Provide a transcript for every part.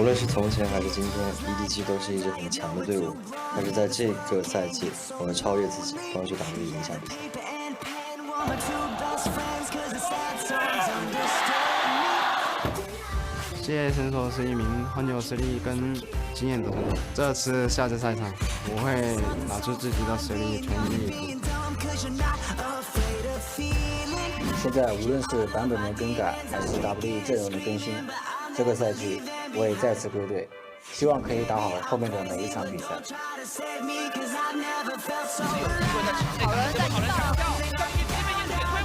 无论是从前还是今天 ，EDG 都是一支很强的队伍。但是在这个赛季，我们超越自己，帮助W赢下比赛。谢谢选手是一名很有实力跟经验的选手。这次下届赛场，我会拿出自己的实力，全力以赴。现在无论是版本的更改，还是 W 阵容的更新，这个赛季我也再次归队，希望可以打好后面的每一场比赛。好人在抢跳，给推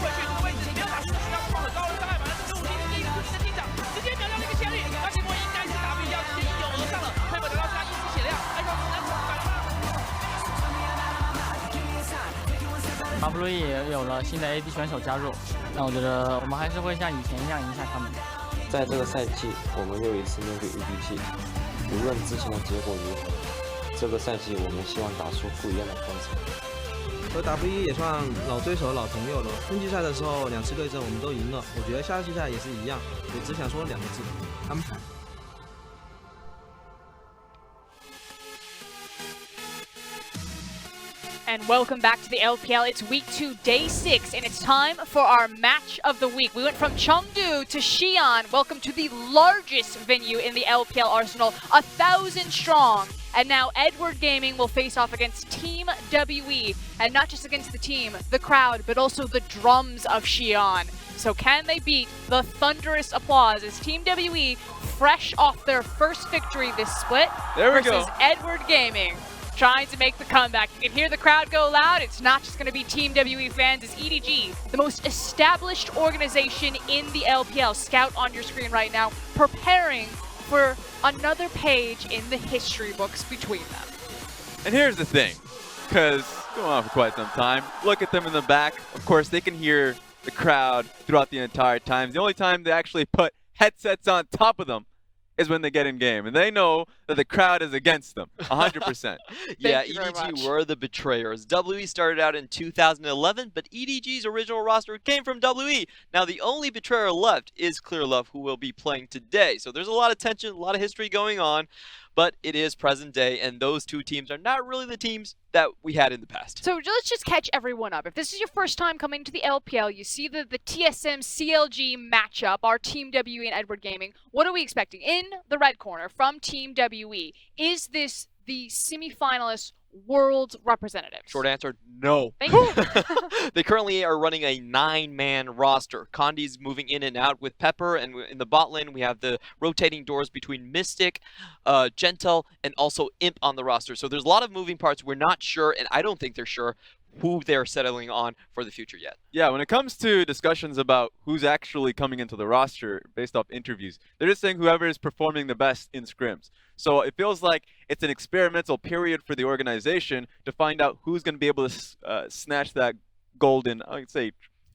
回去，这个位置没有打出去，要创了高了300码，45级的第一个的进场，直接秒掉了一个先率，那结果应该是 W 要直接一拥而上了，推本得到他一丝血量，按照只能重返了。W 也有了新的 AD 选手加入，那我觉得我们还是会像以前一样赢下他们。在这个赛季，我们又一次面对 EDG， 无论之前的结果如何，这个赛季我们希望打出不一样的风采。和 W 也算老对手、老朋友了。冬季赛的时候2次对阵我们都赢了，我觉得夏季赛也是一样。我只想说2个字：安排。And welcome back to the LPL. It's week 2, day 6, and it's time for our match of the week. We went from Chengdu to Xi'an. Welcome to the largest venue in the LPL arsenal, 1,000 strong. And now Edward Gaming will face off against Team WE. And not just against the team, the crowd, but also the drums of Xi'an. So can they beat the thunderous applause as Team WE, fresh off their first victory this split, versus Edward Gaming, trying to make the comeback. You can hear the crowd go loud. It's not just going to be Team WE fans. It's EDG, the most established organization in the LPL. Scout on your screen right now, preparing for another page in the history books between them. And here's the thing, because going on for quite some time, look at them in the back. Of course, they can hear the crowd throughout the entire time. The only time they actually put headsets on top of them is when they get in game, and they know that the crowd is against them 100%. Yeah, EDG were the betrayers. WE started out in 2011, but EDG's original roster came from WE. Now the only betrayer left is Clearlove, who will be playing today. So there's a lot of tension, a lot of history going on, but it is present day, and those two teams are not really the teams that we had in the past. So let's just catch everyone up. If this is your first time coming to the LPL, you see the TSM CLG matchup, our Team WE and Edward Gaming. What are we expecting? In the red corner from Team WE, is this the semifinalist world representative? Short answer, no. Thank you. They currently are running a 9-man roster. Condi's moving in and out with Pepper, and in the bot lane we have the rotating doors between Mystic, Gentle, and also Imp on the roster. So there's a lot of moving parts. We're not sure, and I don't think they're sure who they're settling on for the future yet. Yeah, when it comes to discussions about who's actually coming into the roster based off interviews, they're just saying whoever is performing the best in scrims. So it feels like it's an experimental period for the organization to find out who's going to be able to snatch that golden, I'd say,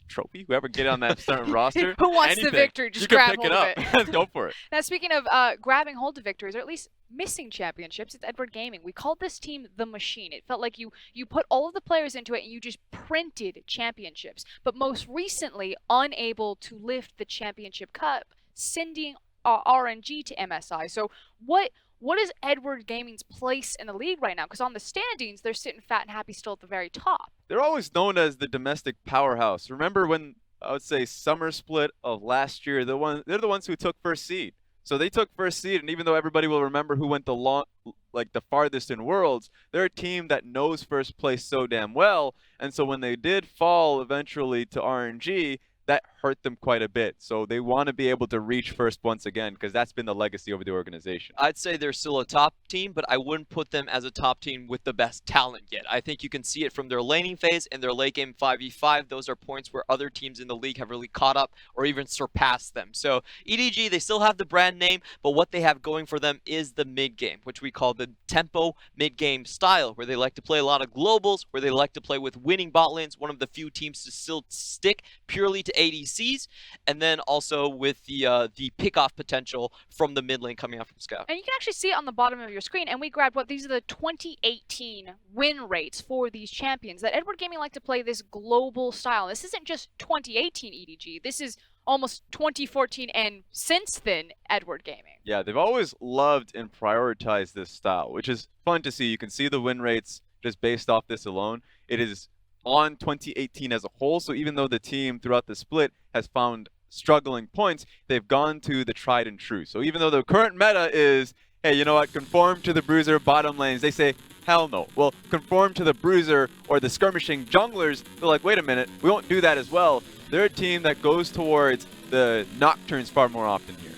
trophy, whoever get on that certain roster. Who wants anything. the victory? Just you can grab pick hold it of up. it. Let's go for it. Now, speaking of grabbing hold of victories, or at least missing championships, it's Edward Gaming. We called this team the Machine. It felt like you put all of the players into it and you just printed championships. But most recently, unable to lift the championship cup, sending RNG to MSI. So what is Edward Gaming's place in the league right now? Because on the standings, they're sitting fat and happy still at the very top. They're always known as the domestic powerhouse. Remember when, I would say, summer split of last year, they're the ones who took first seed. So they took first seed, and even though everybody will remember who went the farthest in Worlds, they're a team that knows first place so damn well. And so when they did fall eventually to RNG, that hurt them quite a bit. So they want to be able to reach first once again, because that's been the legacy over the organization. I'd say they're still a top team, but I wouldn't put them as a top team with the best talent yet. I think you can see it from their laning phase and their late game 5v5. Those are points where other teams in the league have really caught up or even surpassed them. So EDG, they still have the brand name, but what they have going for them is the mid game, which we call the tempo mid game style, where they like to play a lot of globals, where they like to play with winning bot lanes, one of the few teams to still stick purely to ADCs, and then also with the pick-off potential from the mid lane coming out from Scout. And you can actually see it on the bottom of your screen, and we grabbed these are the 2018 win rates for these champions. That Edward Gaming like to play this global style. This isn't just 2018 EDG. This is almost 2014 and since then, Edward Gaming. Yeah, they've always loved and prioritized this style, which is fun to see. You can see the win rates just based off this alone. It is on 2018 as a whole, so even though the team throughout the split has found struggling points, they've gone to the tried and true. So even though the current meta is, hey, you know what, conform to the bruiser bottom lanes, they say, hell no. Well, conform to the bruiser or the skirmishing junglers, they're like, wait a minute, we won't do that as well. They're a team that goes towards the nocturnes far more often here.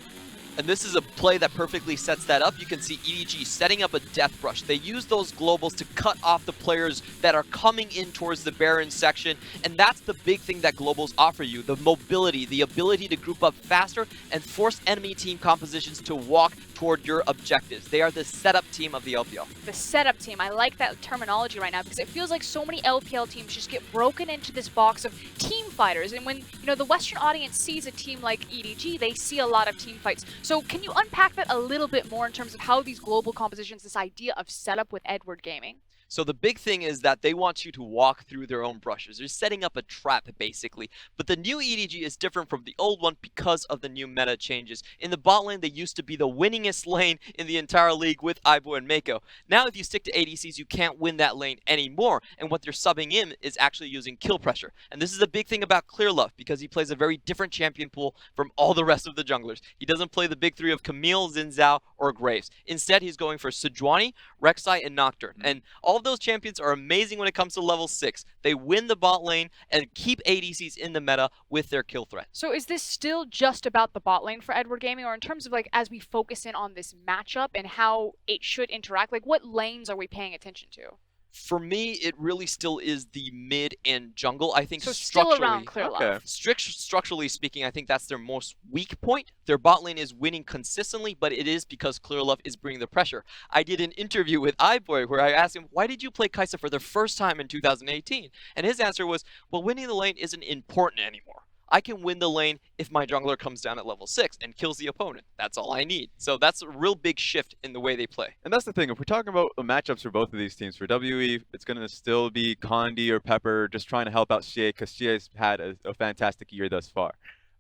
And this is a play that perfectly sets that up. You can see EDG setting up a death rush. They use those globals to cut off the players that are coming in towards the Baron section, and that's the big thing that globals offer you, the mobility, the ability to group up faster and force enemy team compositions to walk toward your objectives. They are the setup team of the LPL. The setup team, I like that terminology right now because it feels like so many LPL teams just get broken into this box of team fighters, and when, you know, the Western audience sees a team like EDG, they see a lot of team fights. So can you unpack that a little bit more in terms of how these global compositions, this idea of setup with Edward Gaming? So the big thing is that they want you to walk through their own brushes. They're setting up a trap, basically. But the new EDG is different from the old one because of the new meta changes. In the bot lane, they used to be the winningest lane in the entire league with Aibo and Mako. Now, if you stick to ADCs, you can't win that lane anymore. And what they're subbing in is actually using kill pressure. And this is a big thing about Clearlove because he plays a very different champion pool from all the rest of the junglers. He doesn't play the big three of Camille, Xin Zhao, or Graves. Instead, he's going for Sejuani, Rek'Sai, and Nocturne. And all of those champions are amazing when it comes to level 6. They win the bot lane and keep ADCs in the meta with their kill threat. So is this still just about the bot lane for Edward Gaming, or in terms of like as we focus in on this matchup and how it should interact, like what lanes are we paying attention to? For me, it really still is the mid and jungle. I think So structurally, still around Clearlove. structurally speaking, I think that's their most weak point. Their bot lane is winning consistently, but it is because Clearlove is bringing the pressure. I did an interview with iBoy where I asked him, why did you play Kai'Sa for the first time in 2018? And his answer was, well, winning the lane isn't important anymore. I can win the lane if my jungler comes down at level 6 and kills the opponent. That's all I need. So that's a real big shift in the way they play. And that's the thing, if we're talking about the matchups for both of these teams, for WE, it's going to still be Condi or Pepper just trying to help out Xie because Xie's had a fantastic year thus far.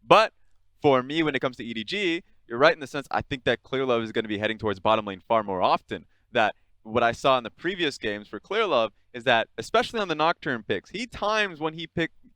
But for me, when it comes to EDG, you're right in the sense I think that Clearlove is going to be heading towards bottom lane far more often. That what I saw in the previous games for Clearlove is that, especially on the Nocturne picks, he times when he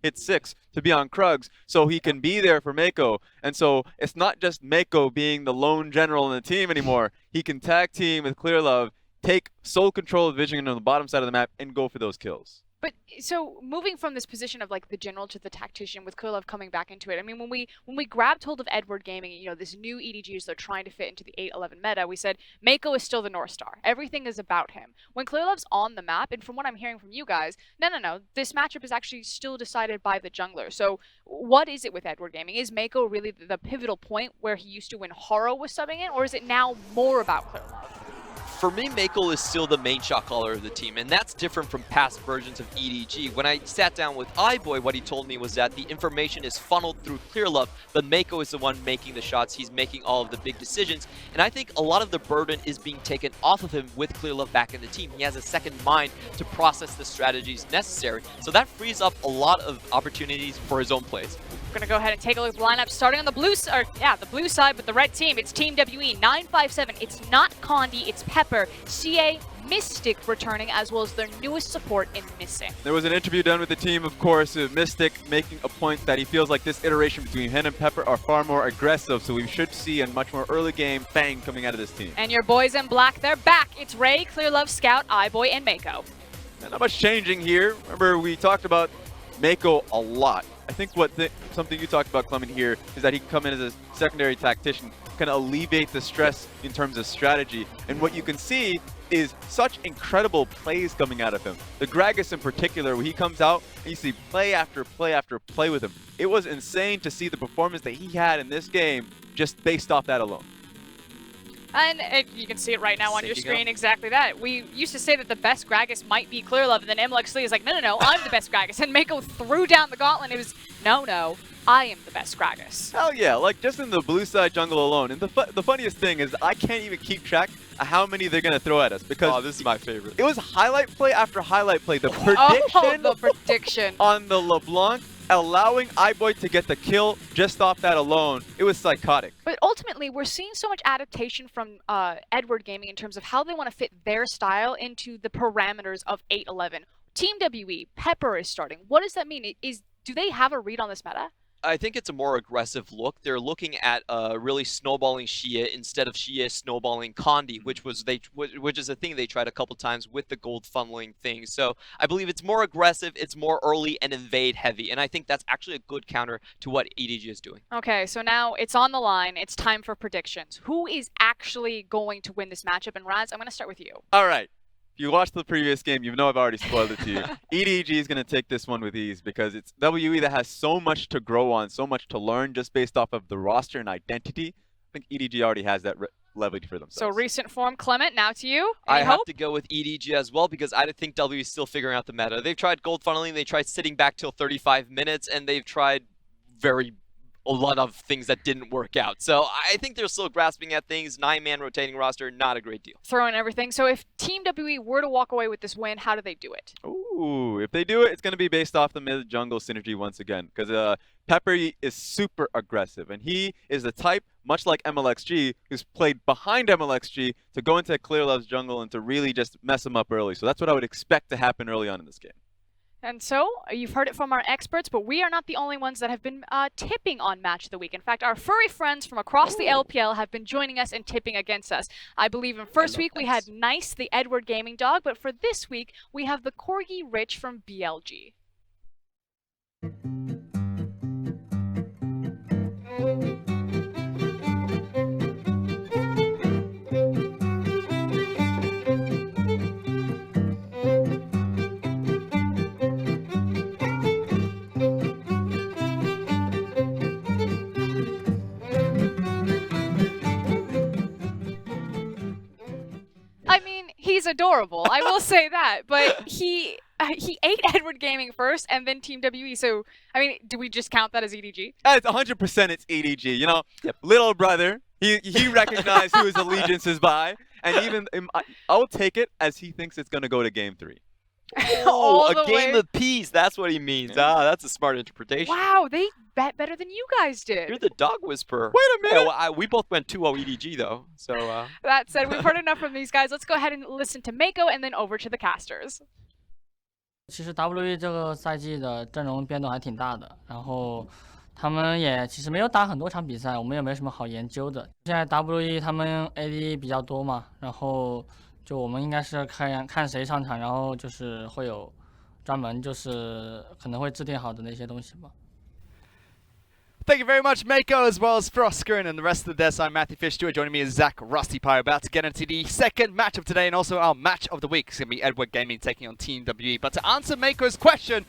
hits 6 to be on Krugs so he can be there for Mako. And so it's not just Mako being the lone general in the team anymore. He can tag team with Clearlove, take sole control of vision on the bottom side of the map, and go for those kills. But so moving from this position of like the general to the tactician with Clearlove coming back into it, I mean, when we grabbed hold of Edward Gaming, you know, this new EDGs they're trying to fit into the 8-11 meta, we said Mako is still the North Star. Everything is about him. When Clearlove's on the map, and from what I'm hearing from you guys, no, this matchup is actually still decided by the jungler. So what is it with Edward Gaming? Is Mako really the pivotal point where he used to when Haro was subbing in, or is it now more about Clearlove? For me, Mako is still the main shot caller of the team, and that's different from past versions of EDG. When I sat down with iBoy, what he told me was that the information is funneled through Clearlove, but Mako is the one making the shots. He's making all of the big decisions, and I think a lot of the burden is being taken off of him with Clearlove back in the team. He has a second mind to process the strategies necessary, so that frees up a lot of opportunities for his own plays. We're going to go ahead and take a look at the lineup, starting on the blue side with the red team. It's Team WE, 957. It's not Condi, it's Pepper, CA, Mystic returning, as well as their newest support in Missing. There was an interview done with the team, of course, with Mystic making a point that he feels like this iteration between him and Pepper are far more aggressive, so we should see a much more early game bang coming out of this team. And your boys in black, they're back. It's Ray, Clearlove, Scout, iBoy, and Mako. And not much changing here. Remember, we talked about Mako a lot. I think something you talked about, Clement, here is that he can come in as a secondary tactician, kind of alleviate the stress in terms of strategy. And what you can see is such incredible plays coming out of him. The Gragas in particular, when he comes out and you see play after play after play with him. It was insane to see the performance that he had in this game just based off that alone. And you can see it right now on your screen, exactly that. We used to say that the best Gragas might be Clearlove, and then MLXLE is like, no, I'm the best Gragas. And Mako threw down the gauntlet, it was, no, I am the best Gragas. Hell yeah, like just in the blue side jungle alone. And the funniest thing is I can't even keep track of how many they're going to throw at us because... Oh, this is my favorite. It was highlight play after highlight play. The prediction, the prediction on the LeBlanc allowing iBoy to get the kill just off that alone, it was psychotic. But ultimately, we're seeing so much adaptation from Edward Gaming in terms of how they want to fit their style into the parameters of 8-11. Team WE, FLICKR is starting. What does that mean? Do they have a read on this meta? I think it's a more aggressive look. They're looking at really snowballing Xie instead of Xie snowballing Condi, which is a thing they tried a couple times with the gold funneling thing. So I believe it's more aggressive, it's more early and invade heavy, and I think that's actually a good counter to what EDG is doing. Okay, so now it's on the line. It's time for predictions. Who is actually going to win this matchup? And Raz, I'm going to start with you. All right. If you watched the previous game, you know I've already spoiled it to you. EDG is going to take this one with ease because it's WE that has so much to grow on, so much to learn just based off of the roster and identity. I think EDG already has that leverage for themselves. So recent form, Clement, now to you. I have to go with EDG as well because I think WE is still figuring out the meta. They've tried gold funneling, they tried sitting back till 35 minutes, and they've tried a lot of things that didn't work out. So I think they're still grasping at things. 9-man rotating roster, not a great deal. Throwing everything. So if Team WE were to walk away with this win, how do they do it? Ooh, if they do it, it's going to be based off the mid-jungle synergy once again. Because FLICKR is super aggressive. And he is the type, much like MLXG, who's played behind MLXG to go into ClearLove's jungle and to really just mess him up early. So that's what I would expect to happen early on in this game. And so, you've heard it from our experts, but we are not the only ones that have been tipping on Match of the Week. In fact, our furry friends from across the LPL have been joining us and tipping against us. I believe in first week we had Nice, the Edward Gaming dog, but for this week, we have the Corgi Rich from BLG. He's adorable, I will say that, but he ate Edward Gaming first and then Team WE, so, I mean, do we just count that as EDG? It's 100% it's EDG, you know, little brother, he recognized who his allegiance is by, and even, I'll take it as he thinks it's going to go to Game 3. Oh, a game of peace, that's what he means. Yeah. Ah, that's a smart interpretation. Wow, they bet better than you guys did. You're the dog whisperer. Wait a minute. Yeah, well, we both went 2-0 EDG though, so. That said, we've heard enough from these guys. Let's go ahead and listen to Mako and then over to the casters. 其实 WE 这个赛季的阵容变动还挺大的，然后他们也其实没有打很多场比赛，我们也没什么好研究的。现在 WE 他们 AD 比较多嘛，然后。就我们应该是看谁上场，然后就是会有专门就是可能会制定好的那些东西吧。 Thank you very much, Mako, as well as FLICKR and the rest of the desk. I'm Matthew Fish Stewart. Joining me is Zach Rusty Pie. About to get into the second match of today and also our match of the week. It's going to be Edward Gaming taking on Team WE. But to answer Mako's question,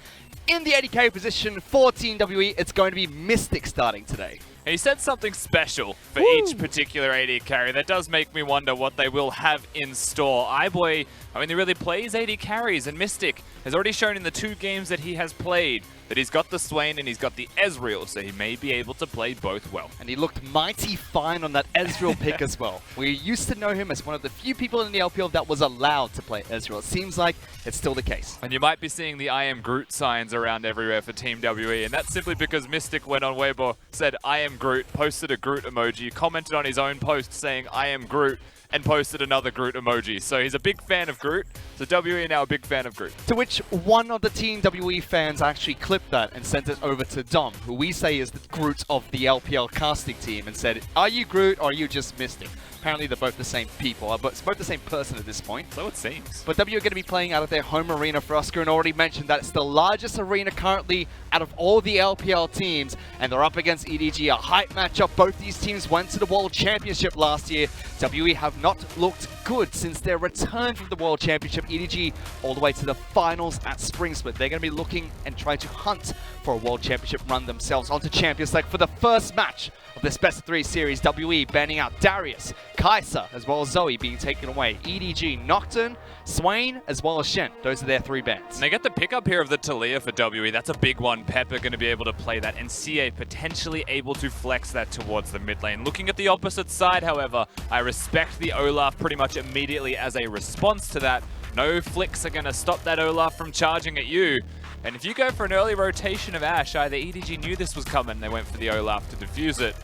in the AD carry position for Team WE, it's going to be Mystic starting today. He said something special for each particular AD carry. That does make me wonder what they will have in store. iBoy, I mean, he really plays AD carries, and Mystic has already shown in the 2 games that he has played that he's got the Swain and he's got the Ezreal, so he may be able to play both well. And he looked mighty fine on that Ezreal pick as well. We used to know him as one of the few people in the LPL that was allowed to play Ezreal. It seems like it's still the case. And you might be seeing the I am Groot signs around everywhere for Team WE, and that's simply because Mystic went on Weibo, said I am Groot, posted a Groot emoji, commented on his own post saying I am Groot, and posted another Groot emoji. So he's a big fan of Groot. So WE are now a big fan of Groot. To which one of the Team WE fans actually clipped that and sent it over to Dom, who we say is the Groot of the LPL casting team, and said, are you Groot or are you just Mystic? Apparently they're both the same people, but it's both the same person at this point. So it seems. But WE are going to be playing out of their home arena for Oscar, and already mentioned that it's the largest arena currently out of all the LPL teams, and they're up against EDG, a hype matchup. Both these teams went to the World Championship last year. WE have not looked good since their return from the World Championship. EDG all the way to the finals at Spring Split. They're going to be looking and trying to hunt for a World Championship run themselves onto Champions League for the first match of this best of 3 series. WE banning out Darius, Kai'Sa, as well as Zoe being taken away. EDG, Nocturne, Swain, as well as Shen. Those are their 3 bans. And they get the pickup here of the Talia for WE. That's a big one. Pepper going to be able to play that, and CA potentially able to flex that towards the mid lane. Looking at the opposite side, however, I respect the Olaf pretty much immediately as a response to that. No flicks are going to stop that Olaf from charging at you. And if you go for an early rotation of Ashe, either EDG knew this was coming and they went for the Olaf to defuse it,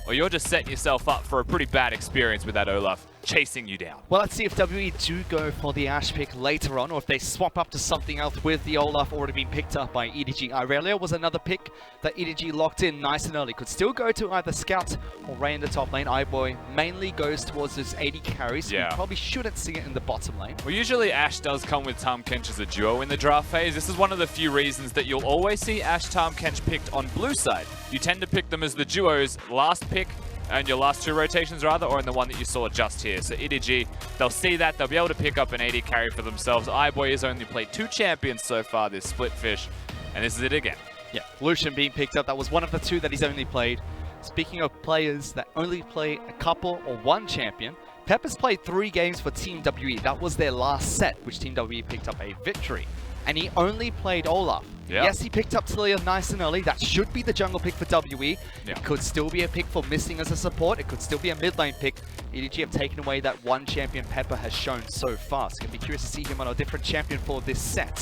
or you're just setting yourself up for a pretty bad experience with that Olaf chasing you down. Well, let's see if WE do go for the Ashe pick later on, or if they swap up to something else with the Olaf already being picked up by EDG. Irelia was another pick that EDG locked in nice and early. Could still go to either Scout or Ray in the top lane. iBoy mainly goes towards his AD carries, so Yeah. we probably shouldn't see it in the bottom lane. Well, usually Ashe does come with Tahm Kench as a duo in the draft phase. This is one of the few reasons that you'll always see Ashe Tahm Kench picked on blue side. You tend to pick them as the duos last pick, and your last 2 rotations rather, or in the one that you saw just here. So EDG, they'll see that, they'll be able to pick up an AD carry for themselves. iBoy has only played 2 champions so far this split fish, and this is it again. Yeah, Lucian being picked up, that was one of the 2 that he's only played. Speaking of players that only play a couple or 1 champion, Pepper's played 3 games for Team WE. That was their last set, which Team WE picked up a victory. And he only played Olaf. Yeah. Yes, he picked up Talia nice and early. That should be the jungle pick for WE. Yeah. It could still be a pick for Missing as a support. It could still be a mid lane pick. EDG have taken away that 1 champion Pepper has shown so far. So going to be curious to see him on a different champion for this set.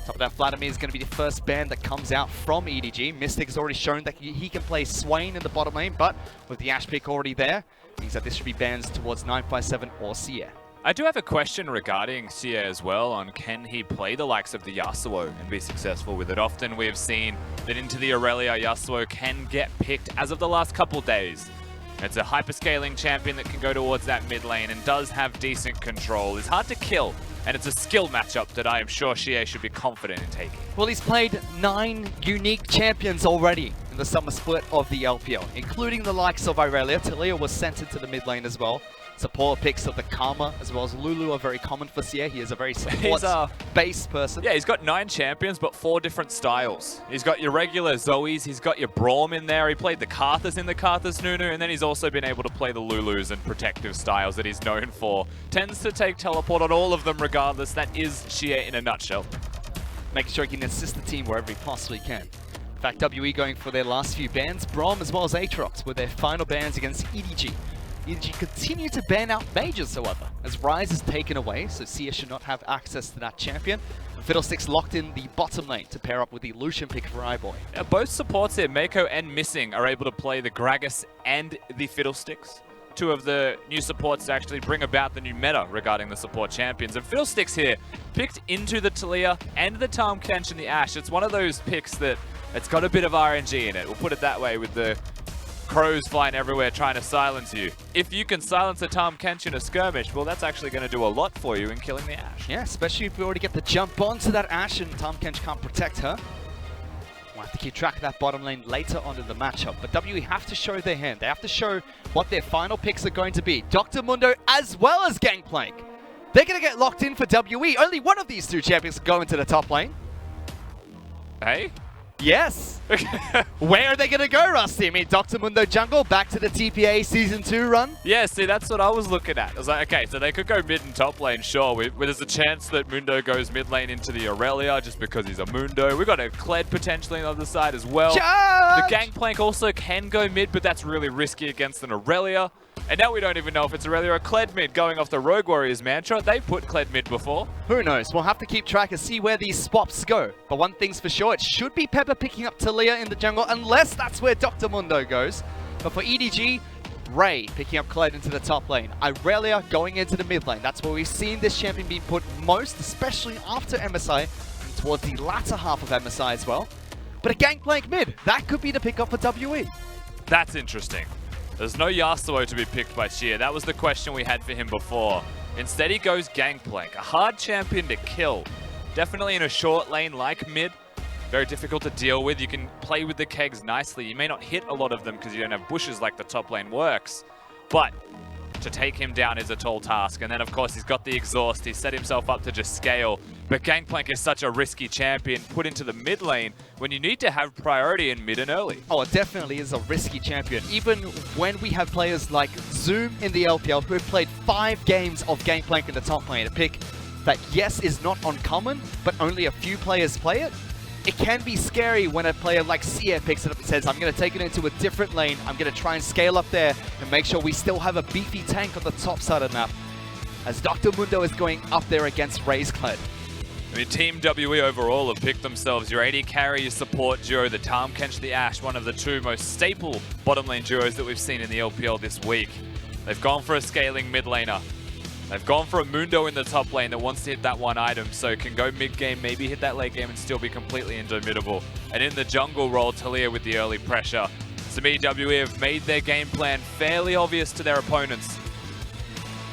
Top of that, Vladimir is going to be the first ban that comes out from EDG. Mystic has already shown that he can play Swain in the bottom lane, but with the Ashe pick already there, means that this should be bans towards 957 or Seer. I do have a question regarding Seer as well on can he play the likes of the Yasuo and be successful with it. Often we have seen that into the Aurelia, Yasuo can get picked as of the last couple days. It's a hyperscaling champion that can go towards that mid lane and does have decent control. It's hard to kill, and it's a skill matchup that I am sure Xie should be confident in taking. Well, he's played 9 unique champions already in the summer split of the LPL, including the likes of Irelia. Talia was sent into the mid lane as well. Support picks of the Karma as well as Lulu are very common for Seer. He is a very support-based person. Yeah, he's got 9 champions, but 4 different styles. He's got your regular Zoes, he's got your Braum in there, he played the Karthus in the Karthus Nunu, and then he's also been able to play the Lulus and protective styles that he's known for. Tends to take teleport on all of them regardless. That is Xie in a nutshell. Making sure he can assist the team wherever he possibly can. In fact, WE going for their last few bans, Braum as well as Aatrox with their final bans against EDG. EDG continue to ban out mages, however, as Ryze is taken away, so Seer should not have access to that champion. And Fiddlesticks locked in the bottom lane to pair up with the Lucian pick for iBoy. Yeah, both supports here, Mako and Missing, are able to play the Gragas and the Fiddlesticks. 2 of the new supports to actually bring about the new meta regarding the support champions. And Fiddlesticks here, picked into the Talia and the Tahm Kench and the Ashe. It's one of those picks that it's got a bit of RNG in it. We'll put it that way with the crows flying everywhere trying to silence you. If you can silence a Tahm Kench in a skirmish, well, that's actually going to do a lot for you in killing the Ashe. Yeah, especially if we already get the jump onto that Ashe and Tahm Kench can't protect her. We'll have to keep track of that bottom lane later on in the matchup. But WE have to show their hand. They have to show what their final picks are going to be. Dr. Mundo as well as Gangplank. They're going to get locked in for WE. Only one of these 2 champions can go into the top lane. Hey? Yes! Where are they going to go, Rusty? I mean, Dr. Mundo jungle, back to the TPA Season 2 run? Yeah, see, that's what I was looking at. I was like, okay, so they could go mid and top lane, sure. There's a chance that Mundo goes mid lane into the Aurelia just because he's a Mundo. We've got a Kled potentially on the other side as well. Charge! The Gangplank also can go mid, but that's really risky against an Aurelia. And now we don't even know if it's Aurelia or Kled mid going off the Rogue Warriors mantra. They've put Kled mid before. Who knows? We'll have to keep track and see where these swaps go. But one thing's for sure, it should be Pepper picking up Talia in the jungle, unless that's where Dr. Mundo goes. But for EDG, Ray picking up Kled into the top lane. Irelia going into the mid lane. That's where we've seen this champion being put most, especially after MSI, and towards the latter half of MSI as well. But a Gangplank mid, that could be the pickup for WE. That's interesting. There's no Yasuo to be picked by Xie. That was the question we had for him before. Instead, he goes Gangplank, a hard champion to kill. Definitely in a short lane like mid. Very difficult to deal with. You can play with the kegs nicely. You may not hit a lot of them because you don't have bushes like the top lane works. But to take him down is a tall task. And then, of course, he's got the exhaust. He's set himself up to just scale. But Gangplank is such a risky champion put into the mid lane when you need to have priority in mid and early. Oh, it definitely is a risky champion. Even when we have players like Zoom in the LPL who have played 5 games of Gangplank in the top lane, a pick that, yes, is not uncommon, but only a few players play it. It can be scary when a player like Seer picks it up and says, I'm going to take it into a different lane. I'm going to try and scale up there and make sure we still have a beefy tank on the top side of the map. As Dr. Mundo is going up there against Ray's Kled. I mean, Team WE overall have picked themselves your AD carry, your support duo, the Tahm Kench, the Ashe, one of the two most staple bottom lane duos that we've seen in the LPL this week. They've gone for a scaling mid laner. They've gone for a Mundo in the top lane that wants to hit that one item, so can go mid game, maybe hit that late game and still be completely indomitable. And in the jungle role, Talia with the early pressure. To me, WE have made their game plan fairly obvious to their opponents.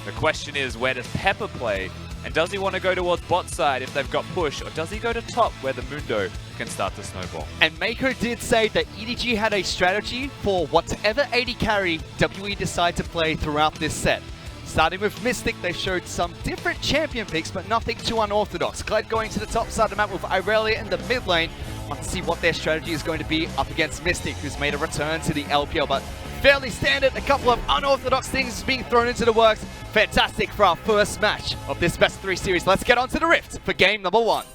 The question is, where does Pepper play? And does he want to go towards bot side if they've got push, or does he go to top where the Mundo can start to snowball? And Mako did say that EDG had a strategy for whatever AD carry WE decide to play throughout this set. Starting with Mystic, they showed some different champion picks, but nothing too unorthodox. Kled going to the top side of the map with Irelia in the mid lane. Want to see what their strategy is going to be up against Mystic, who's made a return to the LPL, but fairly standard. A couple of unorthodox things being thrown into the works. Fantastic for our first match of this best of 3 series. Let's get on to the Rift for game number 1.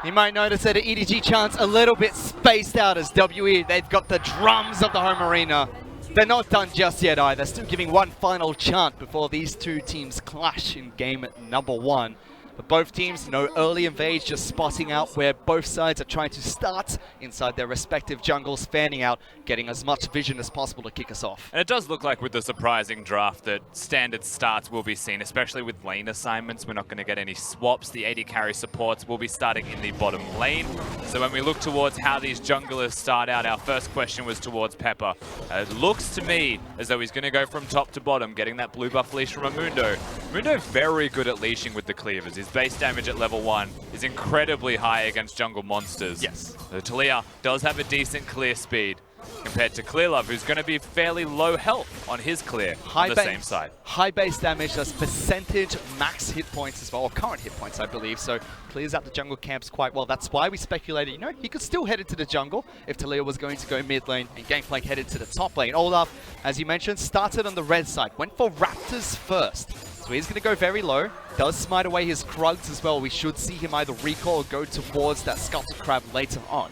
You might notice that the EDG chant's a little bit spaced out as WE, they've got the drums of the home arena. They're not done just yet either, still giving one final chant before these two teams clash in game number 1. But both teams, no early invade, just spotting out where both sides are trying to start inside their respective jungles, fanning out, getting as much vision as possible to kick us off. And it does look like with the surprising draft that standard starts will be seen, especially with lane assignments. We're not going to get any swaps. The AD carry supports will be starting in the bottom lane. So when we look towards how these junglers start out, our first question was towards Pepper. It looks to me as though he's going to go from top to bottom, getting that blue buff leash from a Mundo. Mundo very good at leashing with the cleavers. His base damage at level 1 is incredibly high against jungle monsters. Yes. So Talia does have a decent clear speed compared to Clearlove, who's going to be fairly low health on his clear on the same side. High base damage, that's percentage max hit points as well, or current hit points, I believe, so clears out the jungle camps quite well. That's why we speculated, you know, he could still head into the jungle if Talia was going to go mid lane and Gangplank headed to the top lane. Olaf, as you mentioned, started on the red side, went for Raptors first. So he's going to go very low, does smite away his Krugs as well. We should see him either recall or go towards that Scuttle Crab later on.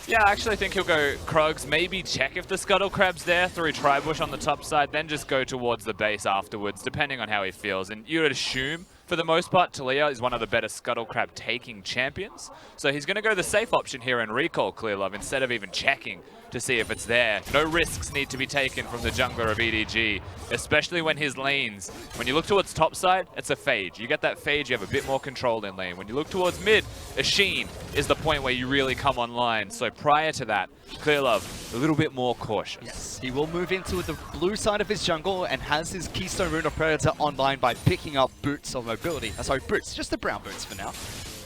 Yeah, I actually think he'll go Krugs, maybe check if the Scuttle Crab's there through Tribush on the top side, then just go towards the base afterwards, depending on how he feels. And you would assume, for the most part, Talia is one of the better Scuttle Crab taking champions. So he's going to go the safe option here and recall Clearlove instead of even checking to see if it's there. No risks need to be taken from the jungler of EDG, especially when his lanes, when you look towards top side, it's a phage. You get that phage, you have a bit more control in lane. When you look towards mid, a Sheen is the point where you really come online. So prior to that, Clearlove, a little bit more cautious. Yes, he will move into the blue side of his jungle and has his Keystone Rune of Predator online by picking up Boots of Mobility. Sorry, Boots, just the brown boots for now.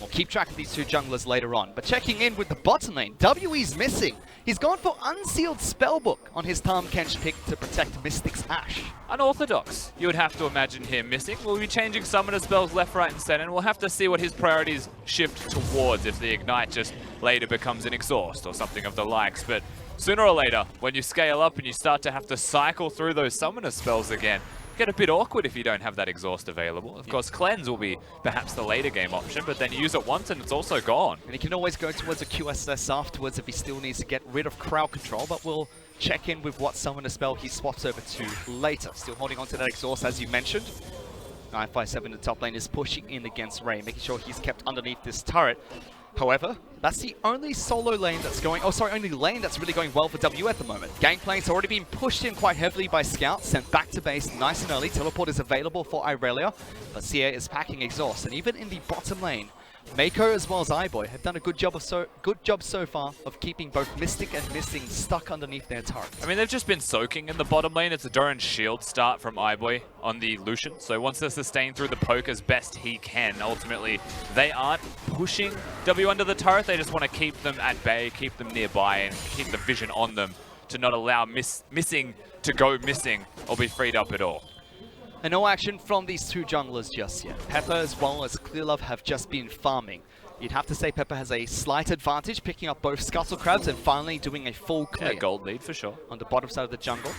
We'll keep track of these two junglers later on. But checking in with the bottom lane, WE's missing. He's gone for Unsealed Spellbook on his Tahm Kench pick to protect Mystic's Ashe. Unorthodox, you would have to imagine him missing. We'll be changing summoner spells left, right, and center, and we'll have to see what his priorities shift towards if the Ignite just later becomes an Exhaust or something of the likes. But sooner or later, when you scale up and you start to have to cycle through those summoner spells again, get a bit awkward if you don't have that Exhaust available. Of course, Cleanse will be perhaps the later game option, but then you use it once and it's also gone. And he can always go towards a QSS afterwards if he still needs to get rid of crowd control, but we'll check in with what summoner spell he swaps over to later. Still holding on to that Exhaust as you mentioned. 957 in the top lane is pushing in against Ray, making sure he's kept underneath this turret. However, that's the only solo lane that's going, only lane that's really going well for W at the moment. Gangplank's already been pushed in quite heavily by Scout, sent back to base nice and early. Teleport is available for Irelia, but Sia is packing Exhaust. And even in the bottom lane, Mako as well as iBoy have done a good job so far of keeping both Mystic and Missing stuck underneath their turrets. I mean, they've just been soaking in the bottom lane. It's a Doran shield start from iBoy on the Lucian, so wants to sustain through the poke as best he can. Ultimately, they aren't pushing W under the turret. They just want to keep them at bay, keep them nearby, and keep the vision on them to not allow Missing to go missing or be freed up at all. And no action from these two junglers just yet. Pepper as well as Clearlove have just been farming. You'd have to say Pepper has a slight advantage, picking up both Scuttle Crabs and finally doing a full clear. Yeah, gold lead for sure. On the bottom side of the jungle.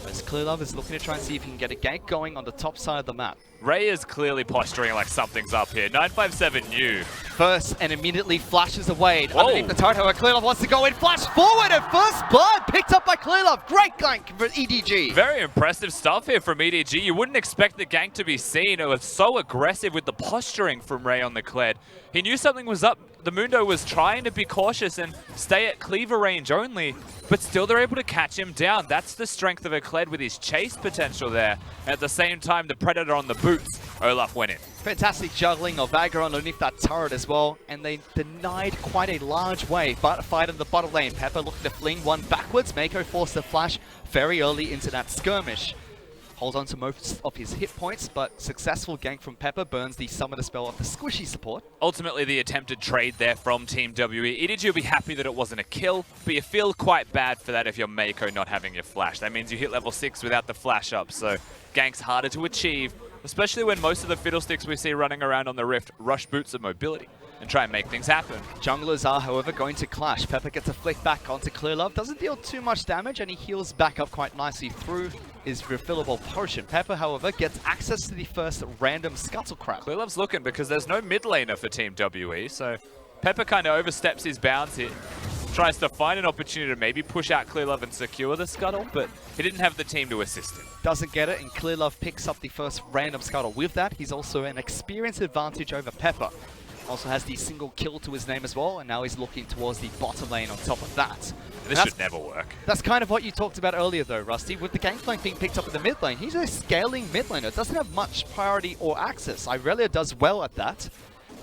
As ClearLove is looking to try and see if he can get a gank going on the top side of the map. Ray is clearly posturing like something's up here. 957 new. First, and immediately flashes away Whoa. underneath the turret. However, ClearLove wants to go in, flash forward, and first blood picked up by ClearLove. Great gank for EDG. Very impressive stuff here from EDG. You wouldn't expect the gank to be seen. It was so aggressive with the posturing from Ray on the Kled. He knew something was up. The Mundo was trying to be cautious and stay at cleaver range only, but still they're able to catch him down. That's the strength of a Kled with his chase potential there. At the same time, the Predator on the boots, Olaf went in. Fantastic juggling of Aggro underneath that turret as well, and they denied quite a large wave. But a fight in the bottom lane. Pepper looking to fling one backwards. Mako forced the flash very early into that skirmish. Holds on to most of his hit points, but successful gank from Pepper burns the summoner spell of the squishy support. Ultimately, the attempted trade there from Team WE. EDG will be happy that it wasn't a kill, but you feel quite bad for that if you're Mako not having your flash. That means you hit level 6 without the flash up, so gank's harder to achieve, especially when most of the fiddlesticks we see running around on the Rift rush boots of mobility and try and make things happen. Junglers are, however, going to clash. Pepper gets a flick back onto ClearLove, doesn't deal too much damage, and he heals back up quite nicely through his refillable potion. Pepper, however, gets access to the first random Scuttle Crab. ClearLove's looking because there's no mid laner for Team WE, so Pepper kind of oversteps his bounds here. Tries to find an opportunity to maybe push out ClearLove and secure the Scuttle, but he didn't have the team to assist him. Doesn't get it, and ClearLove picks up the first random Scuttle. With that, he's also an experience advantage over Pepper. Also has the single kill to his name as well, and now he's looking towards the bottom lane on top of that. This should never work. That's kind of what you talked about earlier though, Rusty. With the gangplank being picked up in the mid lane, he's a scaling mid laner. Doesn't have much priority or access. Irelia does well at that.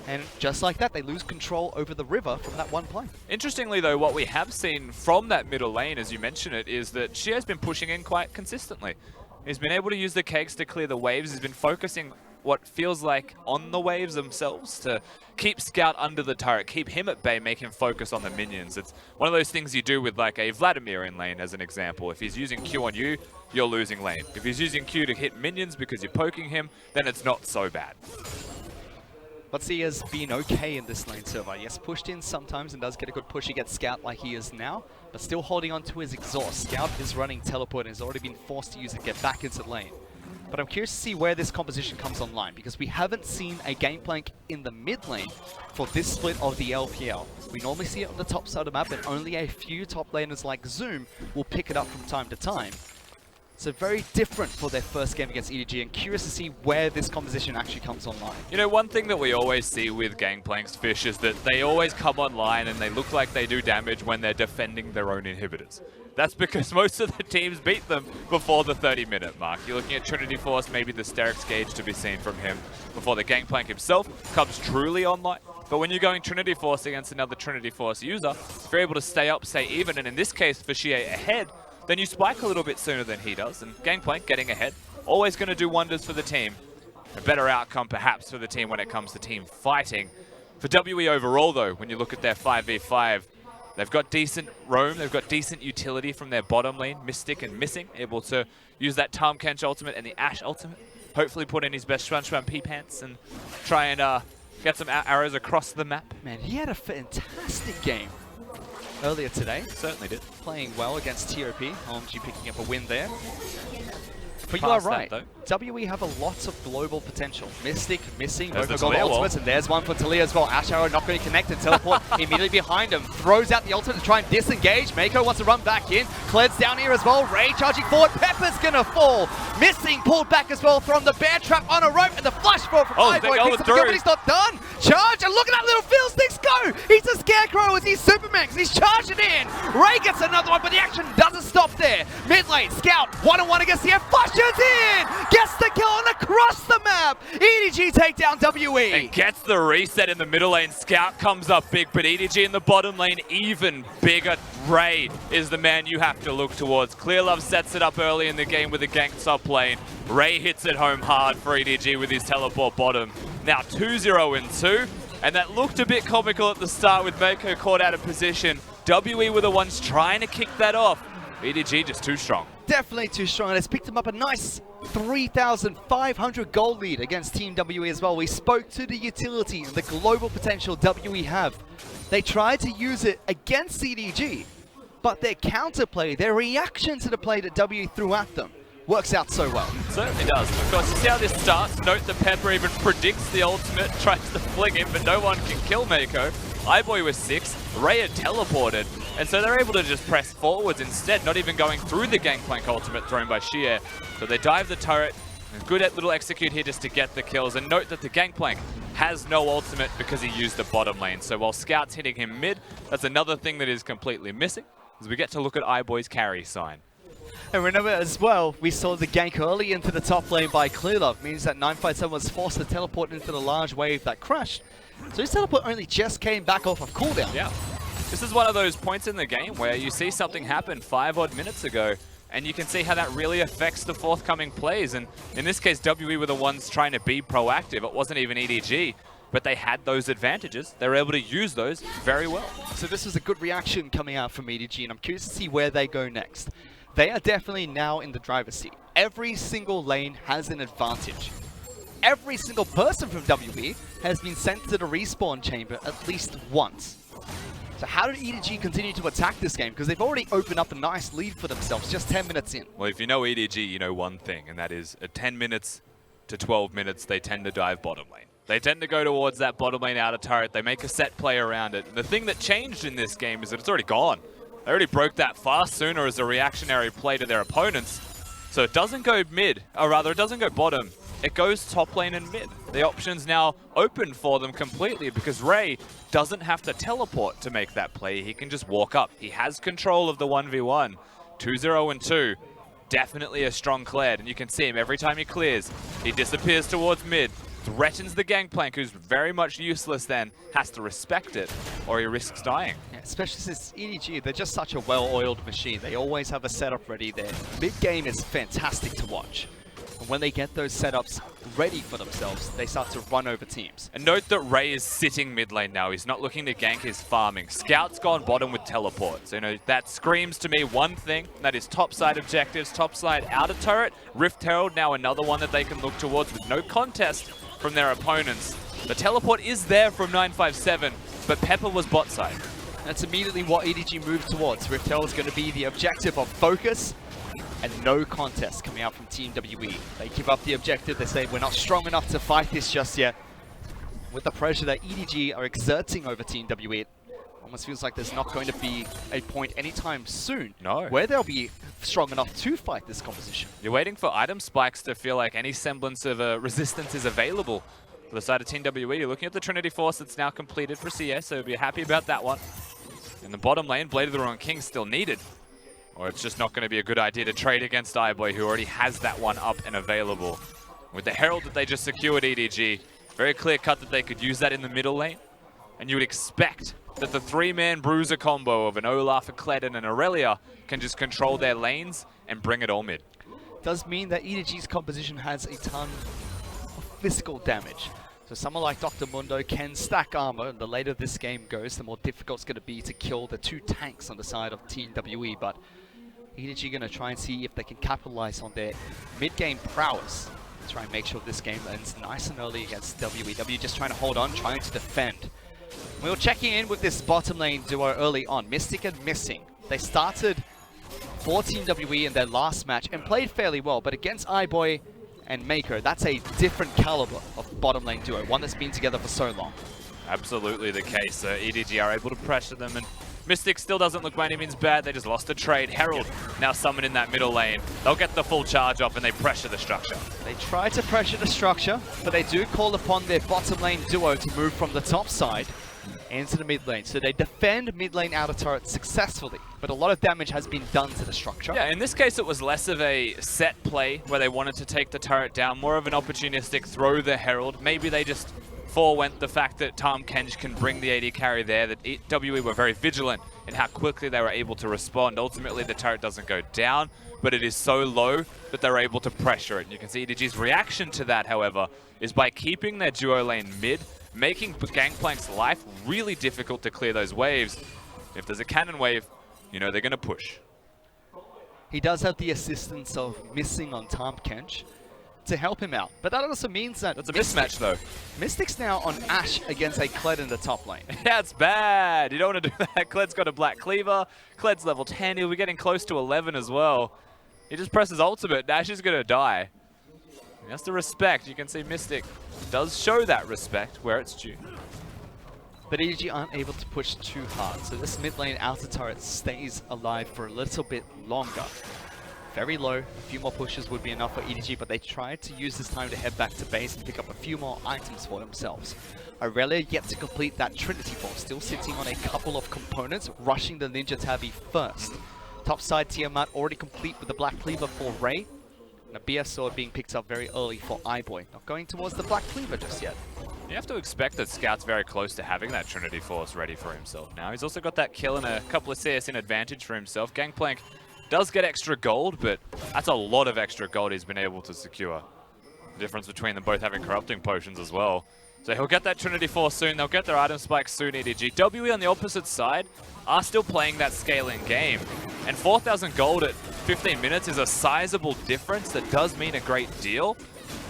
And just like that, they lose control over the river from that one play. Interestingly though, what we have seen from that middle lane, as you mentioned it, is that she has been pushing in quite consistently. He's been able to use the kegs to clear the waves. He's been focusing what feels like on the waves themselves to keep Scout under the turret, keep him at bay, make him focus on the minions. It's one of those things you do with like a Vladimir in lane as an example. If he's using Q on you, you're losing lane. If he's using Q to hit minions because you're poking him, then it's not so bad. But he has been okay in this lane so far. Yes, pushed in sometimes and does get a good push against Scout like he is now, but still holding on to his exhaust. Scout is running teleport and has already been forced to use it to get back into lane. But I'm curious to see where this composition comes online, because we haven't seen a gangplank in the mid lane for this split of the LPL. We normally see it on the top side of the map, and only a few top laners like Zoom will pick it up from time to time. So very different for their first game against EDG, and curious to see where this composition actually comes online. You know, one thing that we always see with Gangplank's Fish is that they always come online and they look like they do damage when they're defending their own inhibitors. That's because most of the teams beat them before the 30-minute mark. You're looking at Trinity Force, maybe the Sterix gauge to be seen from him before the Gangplank himself comes truly online. But when you're going Trinity Force against another Trinity Force user, if you're able to stay up, stay even, and in this case, Fishier ahead, then you spike a little bit sooner than he does, and Gangplank getting ahead, always going to do wonders for the team. A better outcome perhaps for the team when it comes to team fighting. For WE overall though, when you look at their 5v5, they've got decent roam, they've got decent utility from their bottom lane, Mystic and Missing, able to use that Tahm Kench ultimate and the Ashe ultimate. Hopefully put in his best Shwan P-Pants and try and get some arrows across the map. Man, he had a fantastic game earlier today. Certainly did. Playing well against TOP. OMG picking up a win there. But you are right. WE have a lot of global potential. Mystic, Missing, both have got ultimates, and there's one for Talia as well. Ashe Arrow not going to connect and teleport immediately behind him. Throws out the ultimate to try and disengage. Mako wants to run back in. Kled's down here as well. Ray charging forward. Pepper's going to fall. Missing pulled back as well from the bear trap on a rope, and the flash fall from Iboy picks up the kill, but he's not done. Charge, and look at that little Fiddlesticks go! He's a scarecrow with these Supermax. He's charging in. Ray gets another one, but the action doesn't stop there. Mid lane, Scout, 1-on-1 against the F. Flashes in! Gets the kill on across the map! EDG take down WE! And gets the reset in the middle lane. Scout comes up big, but EDG in the bottom lane even bigger. Ray is the man you have to look towards. ClearLove sets it up early in the game with a gank top lane. Ray hits it home hard for EDG with his teleport bottom. Now 2-0-2, and that looked a bit comical at the start with Mako caught out of position. WE were the ones trying to kick that off. EDG just too strong. Definitely too strong, and it's picked him up a nice 3,500 gold lead against Team WE as well. We spoke to the utility and the global potential WE have. They tried to use it against EDG, but their counterplay, their reaction to the play that W threw at them, works out so well. Certainly does. Of course, you see how this starts. Note that Pepper even predicts the ultimate, tries to fling him, but no one can kill Mako. iBoy was 6, Ray had teleported, and so they're able to just press forwards instead, not even going through the Gangplank ultimate thrown by Xier. So they dive the turret, and good little execute here just to get the kills. And note that the Gangplank has no ultimate because he used the bottom lane. So while Scout's hitting him mid, that's another thing that is completely missing, as we get to look at iBoy's carry sign. And remember as well, we saw the gank early into the top lane by Clearlove, means that 957 was forced to teleport into the large wave that crashed. So his teleport only just came back off of cooldown. Yeah. This is one of those points in the game where you see something happen 5 odd minutes ago, and you can see how that really affects the forthcoming plays. And in this case, WE were the ones trying to be proactive. It wasn't even EDG, but they had those advantages. They were able to use those very well. So this was a good reaction coming out from EDG, and I'm curious to see where they go next. They are definitely now in the driver's seat. Every single lane has an advantage. Every single person from WE has been sent to the respawn chamber at least once. So how did EDG continue to attack this game? Because they've already opened up a nice lead for themselves just 10 minutes in. Well, if you know EDG, you know one thing, and that is at 10 minutes to 12 minutes, they tend to dive bottom lane. They tend to go towards that bottom lane outer turret. They make a set play around it. And the thing that changed in this game is that it's already gone. They already broke that far sooner as a reactionary play to their opponents. So it doesn't go mid, or rather it doesn't go bottom. It goes top lane and mid. The option's now open for them completely because Ray doesn't have to teleport to make that play. He can just walk up. He has control of the 1v1. 2-0 and 2. Definitely a strong Kled, and you can see him every time he clears. He disappears towards mid, threatens the Gangplank, who's very much useless then, has to respect it, or he risks dying. Yeah, especially since EDG, they're just such a well-oiled machine. They always have a setup ready there. Mid-game is fantastic to watch. And when they get those setups ready for themselves, they start to run over teams. And note that Ray is sitting mid lane now. He's not looking to gank, he's farming. Scout's gone bottom with teleport. So, you know, that screams to me one thing, and that is topside objectives, topside outer turret. Rift Herald now another one that they can look towards with no contest from their opponents. The teleport is there from 957, but Pepper was bot side. That's immediately what EDG moved towards. Rift Herald is going to be the objective of focus and no contest coming out from Team WE. They give up the objective. They say, we're not strong enough to fight this just yet. With the pressure that EDG are exerting over Team WE, it almost feels like there's not going to be a point anytime soon where they'll be strong enough to fight this composition. You're waiting for item spikes to feel like any semblance of a resistance is available for the side of Team WE. You're looking at the Trinity Force that's now completed for CS, so be happy about that one. In the bottom lane, Blade of the Ruined King still needed. Or it's just not going to be a good idea to trade against iBoy, who already has that one up and available. With the Herald that they just secured EDG, very clear cut that they could use that in the middle lane. And you would expect that the 3-man bruiser combo of an Olaf, a Kled, and an Aurelia can just control their lanes and bring it all mid. Does mean that EDG's composition has a ton of physical damage. So someone like Dr. Mundo can stack armor, and the later this game goes, the more difficult it's going to be to kill the 2 tanks on the side of Team WE. But EDG going to try and see if they can capitalize on their mid-game prowess. Try and make sure this game ends nice and early against WE. WE just trying to hold on, trying to defend. We were checking in with this bottom lane duo early on, Mystic and Missing. They started for Team WE in their last match and played fairly well, but against iBoy and Mako, that's a different caliber of bottom lane duo, one that's been together for so long. Absolutely the case. EDG are able to pressure them, and Mystic still doesn't look by any means bad. They just lost a trade. Herald now summoned in that middle lane. They'll get the full charge off and they pressure the structure. They try to pressure the structure, but they do call upon their bottom lane duo to move from the top side into the mid lane. So they defend mid lane outer turret successfully, but a lot of damage has been done to the structure. Yeah, in this case it was less of a set play where they wanted to take the turret down, more of an opportunistic throw the Herald. Maybe they just forewent the fact that Tahm Kench can bring the AD carry there, that WE were very vigilant in how quickly they were able to respond. Ultimately, the turret doesn't go down, but it is so low that they're able to pressure it. And you can see EDG's reaction to that, however, is by keeping their duo lane mid, making Gangplank's life really difficult to clear those waves. If there's a cannon wave, you know they're going to push. He does have the assistance of Missing on Tahm Kench. to help him out. But that also means that That's a mismatch, though. Mystic's now on Ashe against a Kled in the top lane. Yeah, it's bad. You don't want to do that. Kled's got a Black Cleaver. Kled's level 10. He'll be getting close to 11 as well. He just presses ultimate. Ashe is going to die. He has to respect. You can see Mystic does show that respect where it's due. But EDG aren't able to push too hard, so this mid lane outer turret stays alive for a little bit longer. Very low, a few more pushes would be enough for EDG, but they tried to use this time to head back to base and pick up a few more items for themselves. Aurelia yet to complete that Trinity Force, still sitting on a couple of components, rushing the Ninja Tabby first. Topside Tiamat already complete with the Black Cleaver for Ray. And a BF Sword being picked up very early for iBoy. Not going towards the Black Cleaver just yet. You have to expect that Scout's very close to having that Trinity Force ready for himself now. He's also got that kill and a couple of CS in advantage for himself. Gangplank does get extra gold, but that's a lot of extra gold he's been able to secure. The difference between them both having corrupting potions as well. So he'll get that Trinity Force soon. They'll get their item spike soon, EDG. WE on the opposite side are still playing that scaling game. And 4,000 gold at 15 minutes is a sizable difference that does mean a great deal.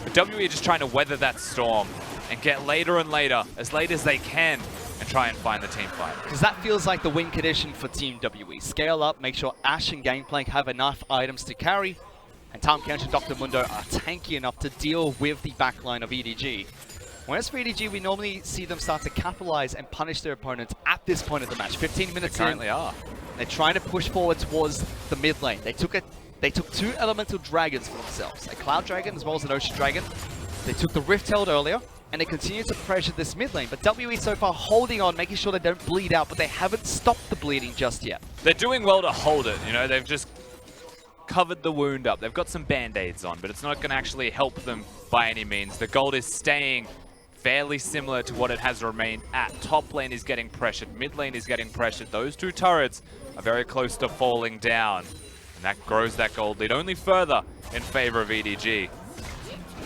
But WE are just trying to weather that storm and get later and later, as late as they can, and try and find the team fight. Because that feels like the win condition for Team WE. Scale up, make sure Ashe and Gangplank have enough items to carry, and Tom Kench and Dr. Mundo are tanky enough to deal with the backline of EDG. Whereas for EDG, we normally see them start to capitalize and punish their opponents at this point of the match. 15 minutes They currently are. They're trying to push forward towards the mid lane. They took 2 elemental dragons for themselves, a cloud dragon as well as an ocean dragon. They took the Rift Herald earlier, and they continue to pressure this mid lane. But WE so far holding on, making sure they don't bleed out, but they haven't stopped the bleeding just yet. They're doing well to hold it, you know, they've just covered the wound up. They've got some band-aids on, but it's not going to actually help them by any means. The gold is staying fairly similar to what it has remained at. Top lane is getting pressured, mid lane is getting pressured. Those two turrets are very close to falling down, and that grows that gold lead only further in favor of EDG.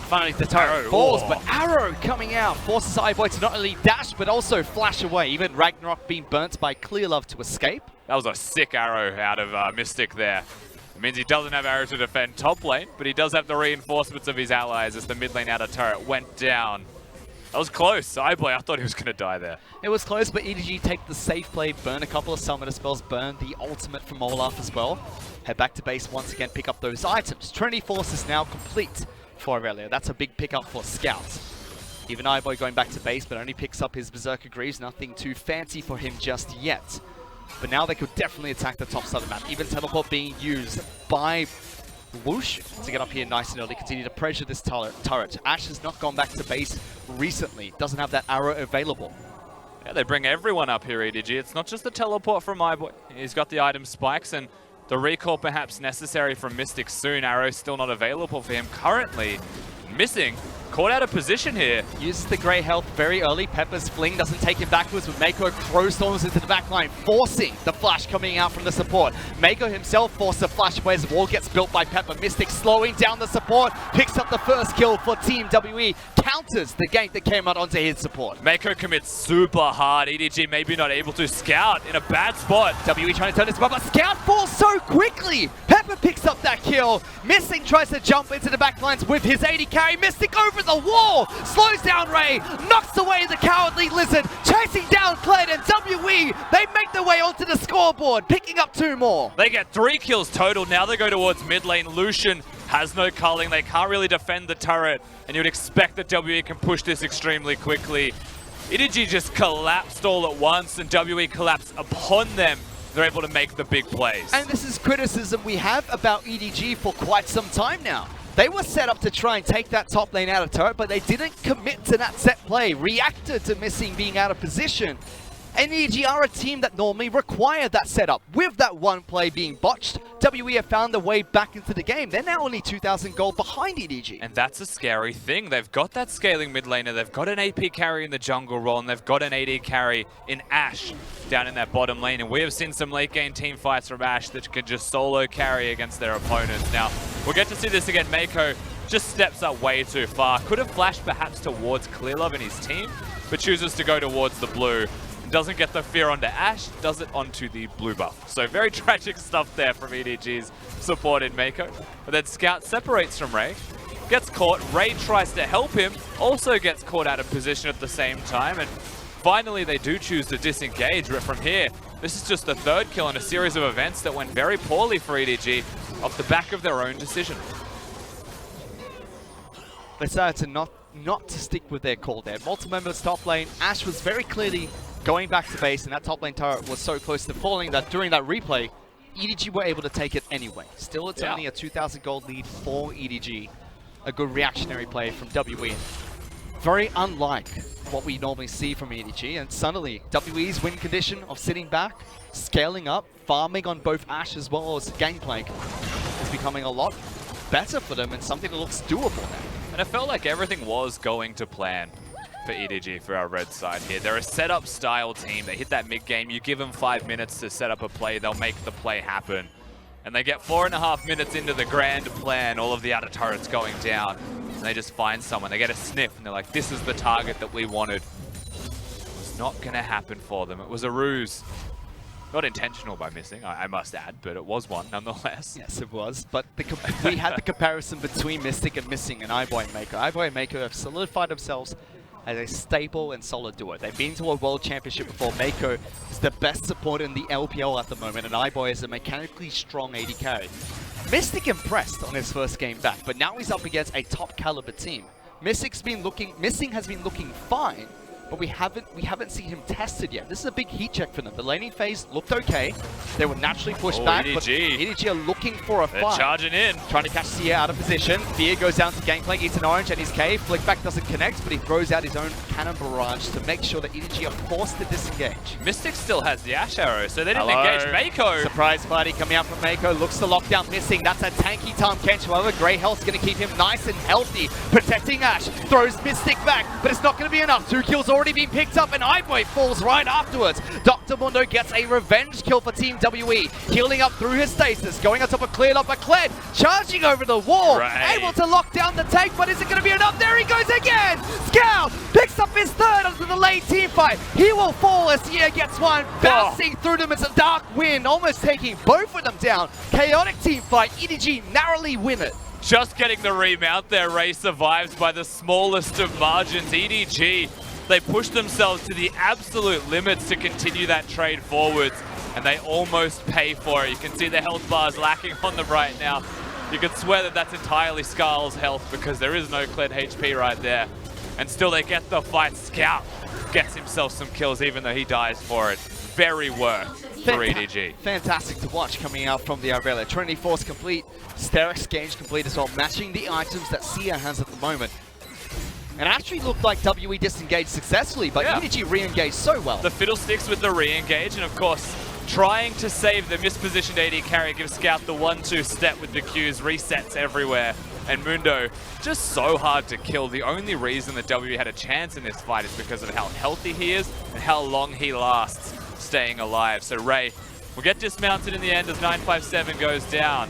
Finally, the turret falls, but Arrow coming out forces iBoy to not only dash, but also flash away. Even Ragnarok being burnt by Clearlove to escape. That was a sick arrow out of Mystic there. It means he doesn't have arrow to defend top lane, but he does have the reinforcements of his allies as the mid lane outer turret went down. That was close. iBoy, I thought he was going to die there. It was close, but EDG take the safe play, burn a couple of summoner spells, burn the ultimate from Olaf as well. Head back to base once again, pick up those items. Trinity Force is now complete for Aurelia. That's a big pickup for Scout. Even iBoy going back to base, but only picks up his Berserker Greaves. Nothing too fancy for him just yet. But now they could definitely attack the top side of the map. Even teleport being used by Whoosh to get up here nice and early, continue to pressure this turret. Ashe has not gone back to base recently, doesn't have that arrow available. Yeah, they bring everyone up here, EDG. It's not just the teleport from iBoy. He's got the item spikes and the recall perhaps necessary from Mystic soon. Arrow's still not available for him currently. Missing. Caught out of position here. Uses the grey health very early. Pepper's fling doesn't take him backwards, but Mako throw storms into the backline, forcing the flash coming out from the support. Mako himself forced the flash away as the wall gets built by Pepper. Mystic slowing down the support, picks up the first kill for Team WE, counters the gank that came out onto his support. Mako commits super hard. EDG maybe not able to. Scout in a bad spot. WE trying to turn this spot, but Scout falls so quickly. Pepper picks up that kill. Missing tries to jump into the backlines with his 80 carry. Mystic over the wall, slows down Ray, knocks away the cowardly Lizard, chasing down Kled and WE. They make their way onto the scoreboard, picking up 2 more. They get 3 kills total. Now they go towards mid lane. Lucian has no culling. They can't really defend the turret, and you would expect that WE can push this extremely quickly. EDG just collapsed all at once, and WE collapsed upon them. They're able to make the big plays. And this is criticism we have about EDG for quite some time now. They were set up to try and take that top lane out of turret, but they didn't commit to that set play, reacted to missing being out of position. And EDG are a team that normally require that setup. With that one play being botched, WE have found their way back into the game. They're now only 2,000 gold behind EDG. And that's a scary thing. They've got that scaling mid laner, they've got an AP carry in the jungle role, and they've got an AD carry in Ashe down in that bottom lane. And we have seen some late game team fights from Ashe that can just solo carry against their opponents. Now, we'll get to see this again. Mako just steps up way too far. Could have flashed perhaps towards Clearlove and his team, but chooses to go towards the blue. Doesn't get the fear onto Ashe, does it onto the blue buff. So very tragic stuff there from EDG's support in Mako. But then Scout separates from Ray, gets caught. Ray tries to help him, also gets caught out of position at the same time, and finally they do choose to disengage. But from here, this is just the third kill in a series of events that went very poorly for EDG off the back of their own decision. They decided to not to stick with their call there. Multiple members top lane. Ash was very clearly going back to base, and that top lane turret was so close to falling that during that replay, EDG were able to take it anyway. Still, it's only a 2,000 gold lead for EDG. A good reactionary play from WE. Very unlike what we normally see from EDG, and suddenly WE's win condition of sitting back, scaling up, farming on both Ash as well as Gangplank is becoming a lot better for them and something that looks doable now. And it felt like everything was going to plan for EDG for our red side here. They're a setup style team. They hit that mid game. You give them 5 minutes to set up a play, they'll make the play happen. And they get 4.5 minutes into the grand plan, all of the outer turrets going down. And they just find someone. They get a sniff and they're like, this is the target that we wanted. It was not going to happen for them. It was a ruse. Not intentional by missing, I must add, but it was one nonetheless. Yes, it was. But we had the comparison between Mystic and Missing and iBoy and Mako. iBoy and Mako have solidified themselves as a stable and solid duo. They've been to a world championship before. Mako is the best support in the LPL at the moment, and iBoy is a mechanically strong AD carry. Mystic impressed on his first game back, but now he's up against a top caliber team. Missing has been looking fine, but we haven't seen him tested yet. This is a big heat check for them. The laning phase looked okay. They were naturally pushed back, EDG. but EDG are looking for a They're fight. charging in. Trying to catch Sia out of position. Fear goes down to Gangplank, eats an orange, and his K. Flickback doesn't connect, but he throws out his own cannon barrage to make sure that EDG are forced to disengage. Mystic still has the Ash arrow, so they didn't engage Mako. Surprise party coming out from Mako. Looks to lock down Missing. That's a tanky Tom Kench. However, Grey Health's going to keep him nice and healthy. Protecting Ash. Throws Mystic back, but it's not going to be enough. 2 kills already been picked up, and iBoy falls right afterwards. Dr. Mundo gets a revenge kill for Team WE. Healing up through his stasis. Going on top of Cleared up, but Kled charging over the wall. Able to lock down the tank, but is it going to be enough? There he goes again. Scout picks up his third onto the late team fight. He will fall as Sia gets one. Bouncing through them as a dark wind, almost taking both of them down. Chaotic team fight. EDG narrowly win it. Just getting the remount there. Ray survives by the smallest of margins. EDG, they push themselves to the absolute limits to continue that trade forwards, and they almost pay for it. You can see the health bars lacking on them right now. You can swear that that's entirely Skarl's health because there is no Kled HP right there. And still they get the fight. Scout gets himself some kills even though he dies for it. Very worth for EDG. Fantastic to watch coming out from the Arvela. Trinity Force complete, Sterix Gauge complete as well, matching the items that Sia has at the moment. And actually looked like WE disengaged successfully, but EDG re-engaged so well. The Fiddlesticks with the re-engage, and of course, trying to save the mispositioned AD carry gives Scout the 1-2 step with the Qs, resets everywhere. And Mundo, just so hard to kill. The only reason that WE had a chance in this fight is because of how healthy he is and how long he lasts staying alive. So Ray will get dismounted in the end as 957 goes down.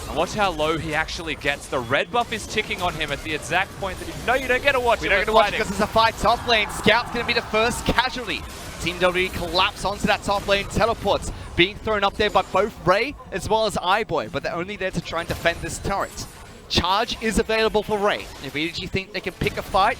And watch how low he actually gets. The red buff is ticking on him at the exact point that he... No, you don't get to watch it. We don't get to watch it because it's a fight top lane. Scout's going to be the first casualty. Team WE collapse onto that top lane. Teleports being thrown up there by both Ray as well as iBoy, but they're only there to try and defend this turret. Charge is available for Ray. If EDG think they can pick a fight,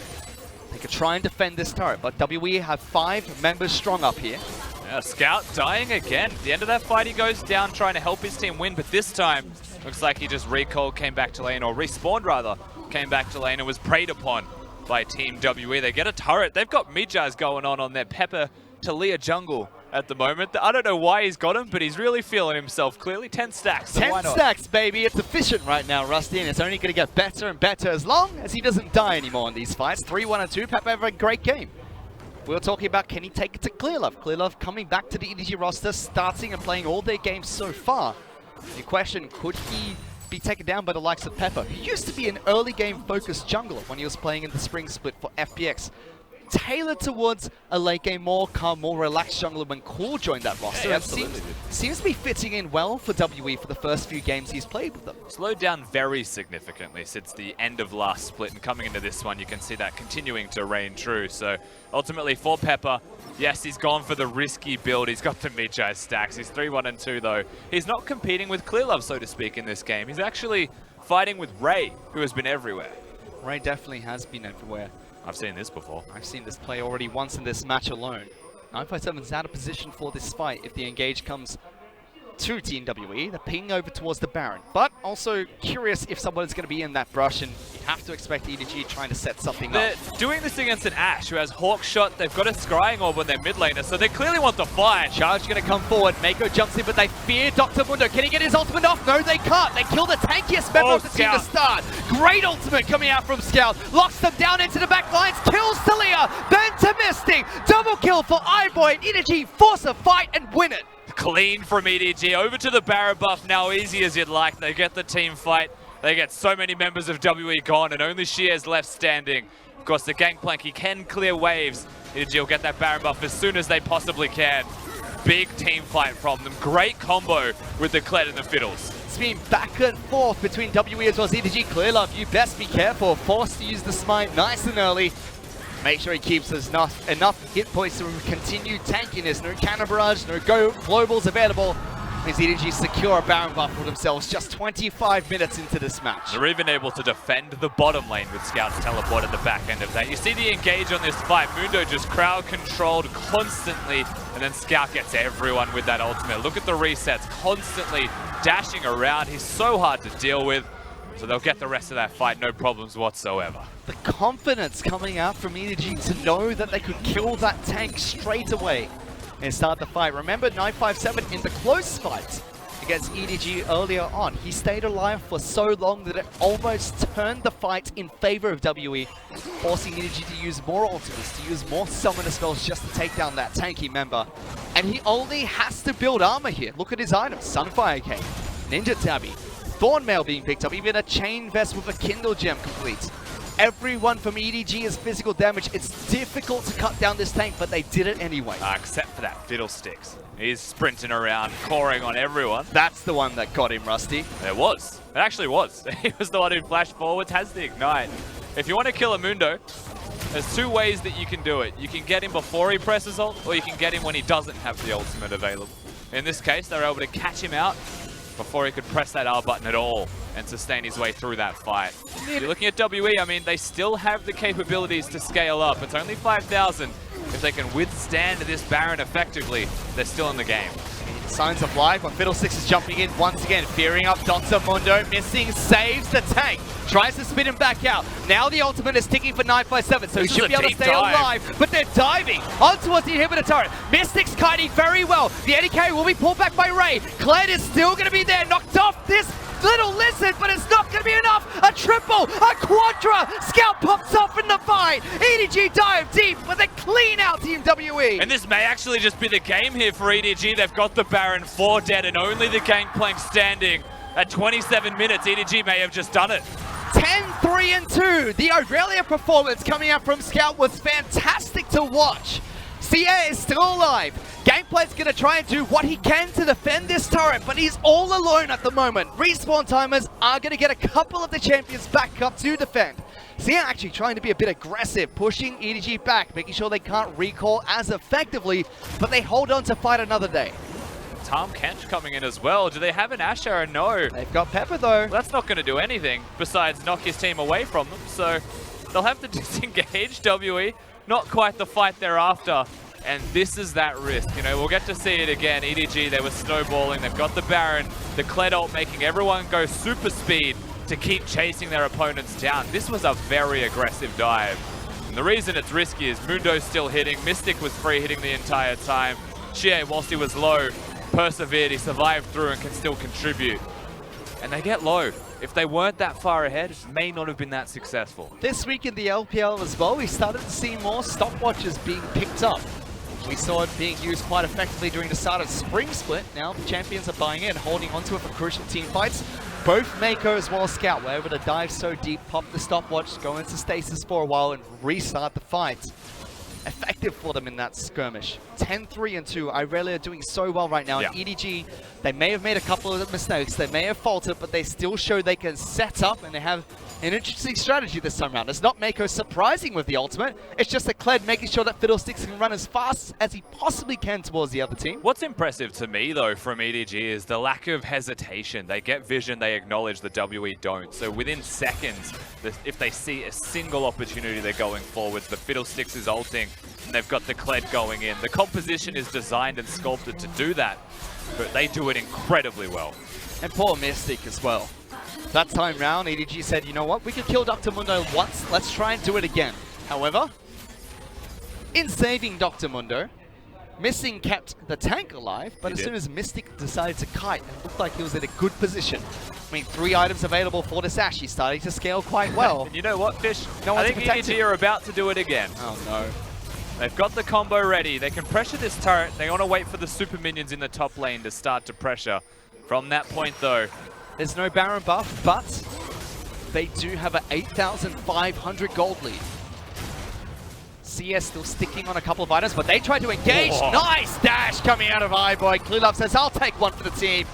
they could try and defend this turret, but WE have 5 members strong up here. Yeah, Scout dying again. At the end of that fight, he goes down trying to help his team win, but this time, looks like he just recalled, came back to lane, or respawned rather, came back to lane and was preyed upon by Team WE. They get a turret. They've got Mijaz going on their Pepper Talia jungle at the moment. I don't know why he's got him, but he's really feeling himself clearly. 10 stacks. So 10 stacks, baby. It's efficient right now, Rusty, and it's only going to get better and better as long as he doesn't die anymore in these fights. 3-1-2. Pep have a great game. We were talking about, can he take it to Clearlove? Clearlove coming back to the EDG roster, starting and playing all their games so far. The question, could he be taken down by the likes of Pepper, who used to be an early game focused jungler when he was playing in the spring split for FPX. tailored towards a late game, more calm, more relaxed jungler when Core joined that roster. Yeah, and seems to be fitting in well for WE for the first few games he's played with them. Slowed down very significantly since the end of last split, and coming into this one, you can see that continuing to reign true. So ultimately for Pepper, yes, he's gone for the risky build. He's got the mid-jai stacks. He's 3-1 and 2 though. He's not competing with Clearlove, so to speak, in this game. He's actually fighting with Ray, who has been everywhere. Ray definitely has been everywhere. I've seen this before. I've seen this play already once in this match alone. 957's out of position for this fight if the engage comes to Team WE. They're pinging over towards the Baron, but also curious if someone is going to be in that brush, and you have to expect EDG trying to set something They're up. doing this against an Ashe who has Hawk Shot. They've got a Scrying Orb on their mid laner, so they clearly want the fight. Charge going to come forward. Mako jumps in, but they fear Dr. Mundo. Can he get his ultimate off? No, they can't. They kill the tankiest member of the team to start. Great ultimate coming out from Scout. Locks them down into the back lines. Kills Talia. Then to Mystic. Double kill for iBoy. And EDG force a fight and win it. Clean from EDG. Over to the Barra buff now, easy as you'd like. They get the team fight. They get so many members of WE gone, and only Shears left standing. Of course, the Gangplank, he can clear waves. EDG will get that Baron buff as soon as they possibly can. Big team fight from them. Great combo with the Kled and the Fiddles. It's been back and forth between WE as well as EDG. Clearlove, you best be careful. Forced to use the smite nice and early. Make sure he keeps us enough hit points to continue tanking this. No Cannon Barrage, no globals available. As EDG secure a Baron buff for themselves just 25 minutes into this match. They're even able to defend the bottom lane with Scout's teleport at the back end of that. You see the engage on this fight. Mundo just crowd controlled constantly, and then Scout gets everyone with that ultimate. Look at the resets, constantly dashing around. He's so hard to deal with. So they'll get the rest of that fight, no problems whatsoever. The confidence coming out from EDG to know that they could kill that tank straight away and start the fight. Remember 957 in the close fight against EDG earlier on. He stayed alive for so long that it almost turned the fight in favor of WE, forcing EDG to use more ultimates, to use more summoner spells just to take down that tanky member. And he only has to build armor here. Look at his items. Sunfire Cane, Ninja Tabby, Thornmail being picked up, even a Chain Vest with a Kindle Gem complete. Everyone from EDG is physical damage. It's difficult to cut down this tank, but they did it anyway. Except for that Fiddlesticks. He's sprinting around, coring on everyone. That's the one that got him, Rusty. It was. It actually was. He was the one who flashed forwards, has the Ignite. If you want to kill a Mundo, there's two ways that you can do it. You can get him before he presses ult, or you can get him when he doesn't have the ultimate available. In this case, they were able to catch him out before he could press that R button at all and sustain his way through that fight. If you're looking at WE, I mean, they still have the capabilities to scale up. It's only 5,000. If they can withstand this Baron effectively, they're still in the game. Signs of life when Fiddlesticks is jumping in once again, fearing up Dr. Mundo, missing, saves the tank, tries to spin him back out. Now the ultimate is ticking for 957, so he should be able to stay alive, but they're diving on towards the inhibitor turret. Mystic's kiting very well. The EDG will be pulled back by Ray. Kled is still going to be there, knocked off this little lizard, but it's not going to be enough. A triple, a quadra. Scout pops off in the fight. EDG dive deep, but they clean out Team WE. And this may actually just be the game here for EDG. They've got the Baron 4 dead and only the Gangplank standing. At 27 minutes, EDG may have just done it. 10-3-2. The Aurelia performance coming out from Scout was fantastic to watch. CA is still alive. Gameplay's going to try and do what he can to defend this turret, but he's all alone at the moment. Respawn timers are going to get a couple of the champions back up to defend. CA actually trying to be a bit aggressive, pushing EDG back, making sure they can't recall as effectively, but they hold on to fight another day. Tom Kench coming in as well. Do they have an Ashe Arrow? No. They've got Pepper though. Well, that's not going to do anything besides knock his team away from them, so they'll have to disengage WE. Not quite the fight they're after. And this is that risk. You know, we'll get to see it again. EDG, they were snowballing. They've got the Baron, the Kled ult making everyone go super speed to keep chasing their opponents down. This was a very aggressive dive. And the reason it's risky is Mundo's still hitting. Mystic was free hitting the entire time. Xie, whilst he was low, persevered. He survived through and can still contribute. And they get low. If they weren't that far ahead, it may not have been that successful. This week in the LPL as well, we started to see more stopwatches being picked up. We saw it being used quite effectively during the start of Spring Split. Now the champions are buying in, holding onto it for crucial team fights. Both Mako as well as Scout were able to dive so deep, pop the stopwatch, go into stasis for a while and restart the fight. effective for them in that skirmish. 10-3 and 2. Irelia are doing so well right now. Yeah. And EDG, they may have made a couple of mistakes. They may have faltered, but they still show they can set up and they have an interesting strategy this time around. It's not Mako surprising with the ultimate. It's just that Kled making sure that Fiddlesticks can run as fast as he possibly can towards the other team. What's impressive to me, though, from EDG is the lack of hesitation. They get vision, they acknowledge the WE don't. So within seconds, if they see a single opportunity, they're going forwards. The Fiddlesticks is ulting, and they've got the Kled going in. The composition is designed and sculpted to do that, but they do it incredibly well. And poor Mystic as well. That time round, EDG said, you know what, we could kill Dr. Mundo once, let's try and do it again. However, in saving Dr. Mundo, Missing kept the tank alive, but as soon as Mystic decided to kite, it looked like he was in a good position. I mean, 3 items available for this Ashe. He's starting to scale quite well. And you know what, Fish? No I think EDG are about to do it again. Oh no. They've got the combo ready. They can pressure this turret. They want to wait for the super minions in the top lane to start to pressure. From that point, though, there's no Baron buff, but they do have an 8,500 gold lead. CS still sticking on a couple of items, but they tried to engage. Whoa. Nice dash coming out of iBoy. Cluelove says, I'll take one for the team.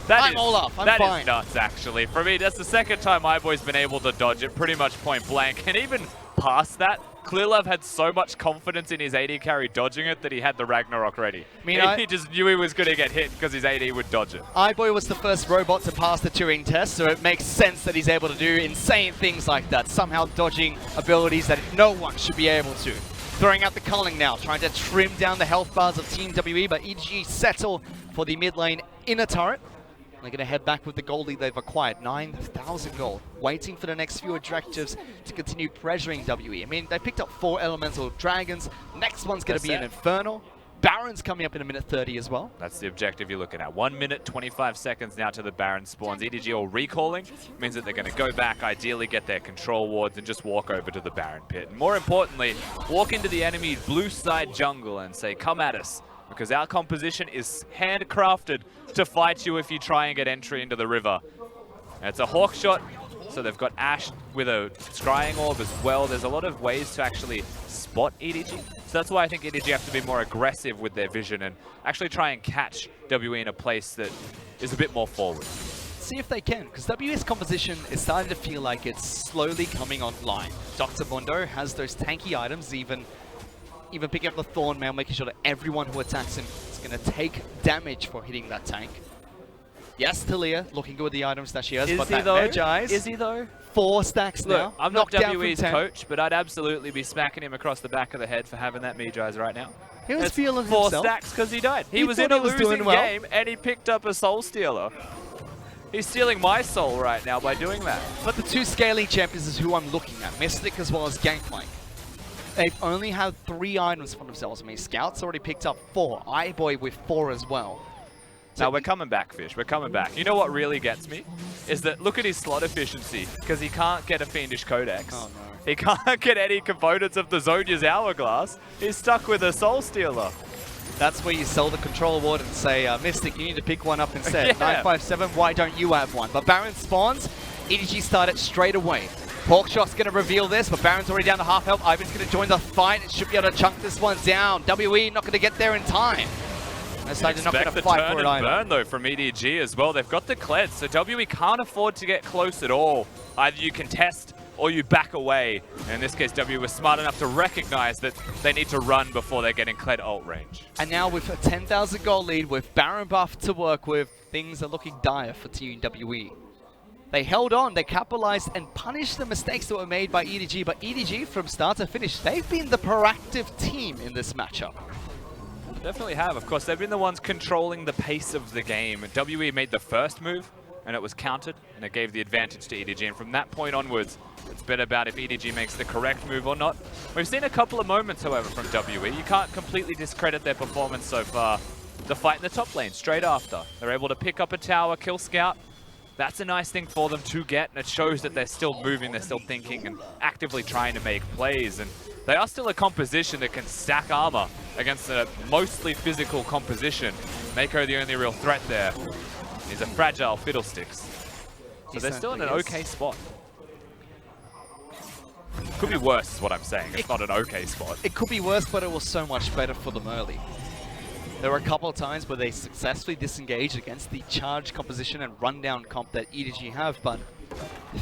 I'm all up. I'm fine. That is nuts, actually. For me, that's the second time iBoy's been able to dodge it pretty much point blank. And even past that, Clearlove had so much confidence in his AD carry dodging it that he had the Ragnarok ready. I mean, he just knew he was going to get hit because his AD would dodge it. iBoy was the first robot to pass the Turing test, so it makes sense that he's able to do insane things like that, somehow dodging abilities that no one should be able to. Throwing out the culling now, trying to trim down the health bars of Team WE, but EDG settle for the mid lane inner turret. They're going to head back with the gold lead they've acquired, 9,000 gold. Waiting for the next few objectives to continue pressuring WE. I mean, they picked up 4 elemental dragons. Next one's going to be an Infernal. Baron's coming up in a minute 30 as well. That's the objective you're looking at. 1 minute, 25 seconds now to the Baron spawns. EDG all recalling means that they're going to go back, ideally get their control wards and just walk over to the Baron pit. And more importantly, walk into the enemy blue side jungle and say, come at us. Because our composition is handcrafted to fight you if you try and get entry into the river. And it's a hawk shot, so they've got Ashe with a scrying orb as well. There's a lot of ways to actually spot EDG. So that's why I think EDG have to be more aggressive with their vision and actually try and catch WE in a place that is a bit more forward. See if they can, because WE's composition is starting to feel like it's slowly coming online. Dr. Mundo has those tanky items, even picking up the Thorn Mail, making sure that everyone who attacks him is going to take damage for hitting that tank. Yes, Talia looking good with the items that she has, but that Magi Is he though? 4 stacks now. Look, I'm not WE's coach, but I'd absolutely be smacking him across the back of the head for having that Magi right now. He was feeling 4 himself. stacks because he died. He was in a losing game and he picked up a Soul Stealer. He's stealing my soul right now by doing that. But the 2 scaling champions is who I'm looking at, Mystic as well as Gangplank. They've only had 3 items for themselves. I mean, Scout's already picked up 4. iBoy with 4 as well. So we're coming back, Fish. We're coming back. You know what really gets me? Is that look at his slot efficiency, because he can't get a Fiendish Codex. Oh, no. He can't get any components of the Zonia's Hourglass. He's stuck with a Soul Stealer. That's where you sell the control ward and say, Mystic, you need to pick one up instead. Yeah. 957, why don't you have one? But Baron spawns. EDG started straight away. Hawkshot's going to reveal this, but Baron's already down to half health. Ivan's going to join the fight. It should be able to chunk this one down. WE not going to get there in time. They're not going to fight for it either. Burn though from EDG as well. They've got the Kled, so WE can't afford to get close at all. Either you contest or you back away. And in this case, WE was smart enough to recognize that they need to run before they're getting Kled ult range. And now with a 10,000 gold lead, with Baron buff to work with, things are looking dire for Team WE. They held on, they capitalized and punished the mistakes that were made by EDG, but EDG from start to finish, they've been the proactive team in this matchup. Definitely have. Of course, they've been the ones controlling the pace of the game. WE made the first move, and it was countered, and it gave the advantage to EDG. And from that point onwards, it's been about if EDG makes the correct move or not. We've seen a couple of moments, however, from WE. You can't completely discredit their performance so far. The fight in the top lane, straight after. They're able to pick up a tower, kill Scout. That's a nice thing for them to get, and it shows that they're still moving, they're still thinking, and actively trying to make plays. And they are still a composition that can stack armor against a mostly physical composition. Mako the only real threat there. He's a fragile Fiddlesticks. So they're still in an okay spot. Could be worse is what I'm saying. It's not an okay spot. It could be worse, but it was so much better for them early. There were a couple of times where they successfully disengaged against the charge composition and rundown comp that EDG have, but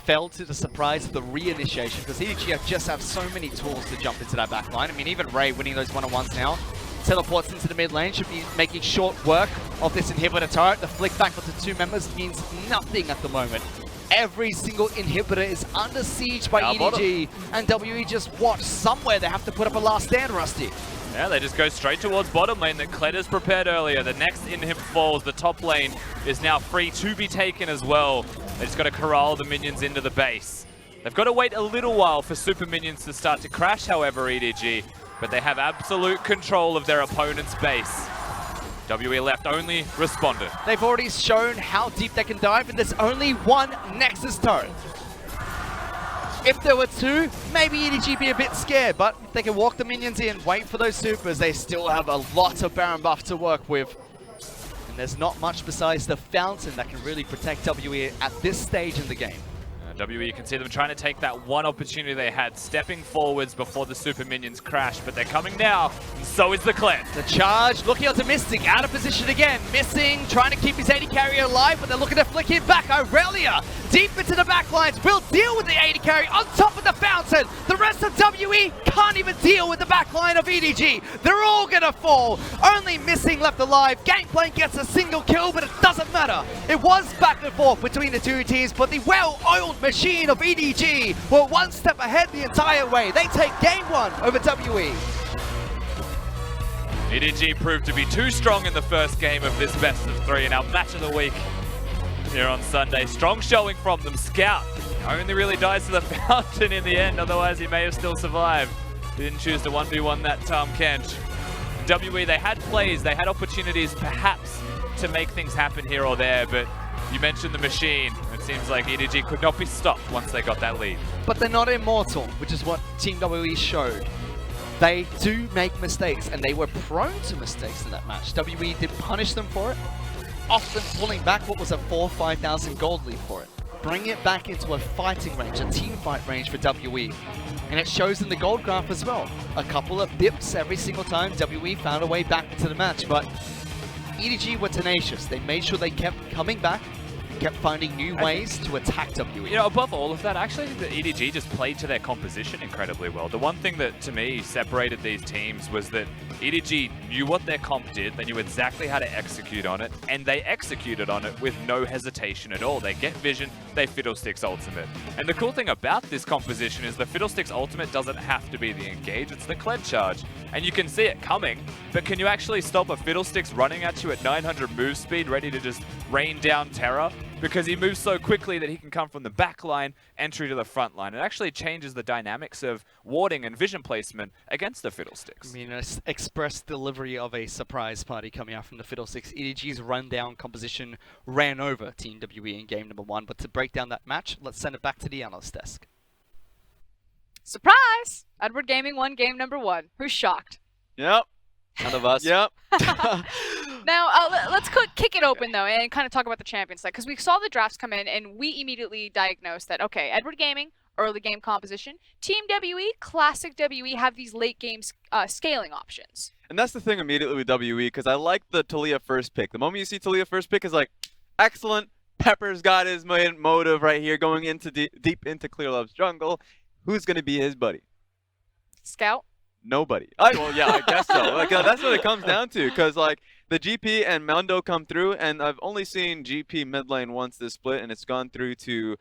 fell to the surprise of the reinitiation because EDG just have so many tools to jump into that back line. I mean, even Ray winning those one-on-ones now, teleports into the mid lane, should be making short work of this inhibitor turret. The flick back with the two members means nothing at the moment. Every single inhibitor is under siege by EDG, and WE just watch somewhere they have to put up a last stand, Rusty. Yeah, they just go straight towards bottom lane that Kled prepared earlier. The next inhib falls. The top lane is now free to be taken as well. They just got to corral the minions into the base. They've got to wait a little while for super minions to start to crash, however, EDG. But they have absolute control of their opponent's base. WE left only responded. They've already shown how deep they can dive, and there's only one Nexus turret. If there were two, maybe EDG be a bit scared, but if they can walk the minions in, wait for those supers, they still have a lot of Baron buff to work with. And there's not much besides the fountain that can really protect WE at this stage in the game. WE, you can see them trying to take that one opportunity they had, stepping forwards before the super minions crash, but they're coming now, and so is the Kled. The charge, looking onto Mystic, out of position again. Missing, trying to keep his AD carry alive, but they're looking to flick him back. Irelia, deep into the backlines, will deal with the AD carry on top of the fountain. The rest of WE can't even deal with the backline of EDG. They're all gonna fall. Only Missing left alive. Gangplank gets a single kill, but it doesn't matter. It was back and forth between the two teams, but the well-oiled machine of EDG were one step ahead the entire way. They take game one over WE. EDG proved to be too strong in the first game of this best of three, and our match of the week here on Sunday. Strong showing from them. Scout only really dies to the fountain in the end, otherwise he may have still survived. He didn't choose to 1v1 that Kench. WE, they had plays, they had opportunities perhaps to make things happen here or there, but you mentioned the machine. It seems like EDG could not be stopped once they got that lead. But they're not immortal, which is what Team WE showed. They do make mistakes, and they were prone to mistakes in that match. WE did punish them for it, often pulling back what was a 4,000 or 5,000 gold lead for it. Bring it back into a fighting range, a team fight range for WE. And it shows in the gold graph as well. A couple of dips every single time WE found a way back into the match, but EDG were tenacious. They made sure they kept coming back, kept finding new ways to attack WE. You know, above all of that, actually, the EDG just played to their composition incredibly well. The one thing that, to me, separated these teams was that EDG knew what their comp did, they knew exactly how to execute on it, and they executed on it with no hesitation at all. They get vision, they Fiddlesticks ultimate. And the cool thing about this composition is the Fiddlesticks ultimate doesn't have to be the engage, it's the Kled charge. And you can see it coming, but can you actually stop a Fiddlesticks running at you at 900 move speed, ready to just rain down terror? Because he moves so quickly that he can come from the back line, entry to the front line. It actually changes the dynamics of warding and vision placement against the Fiddlesticks. I mean, an express delivery of a surprise party coming out from the Fiddlesticks. EDG's rundown composition ran over Team WE in game number one. But to break down that match, let's send it back to the analyst desk. Surprise! Edward Gaming won game number one. Who's shocked? Yep. None of us. Yep. Now, let's kick it open, though, and kind of talk about the champion side, because we saw the drafts come in, and we immediately diagnosed that, okay, Edward Gaming, early game composition, Team WE, classic WE, have these late game scaling options. And that's the thing immediately with WE, because I like the Taliyah first pick. The moment you see Taliyah first pick is like, excellent, Pepper's got his main motive right here, going into deep into Clear Love's jungle. Who's going to be his buddy? Scout? Nobody. Well, yeah, I guess so. Like, that's what it comes down to, because like the GP and Mondo come through, and I've only seen GP mid lane once this split, and it's gone through to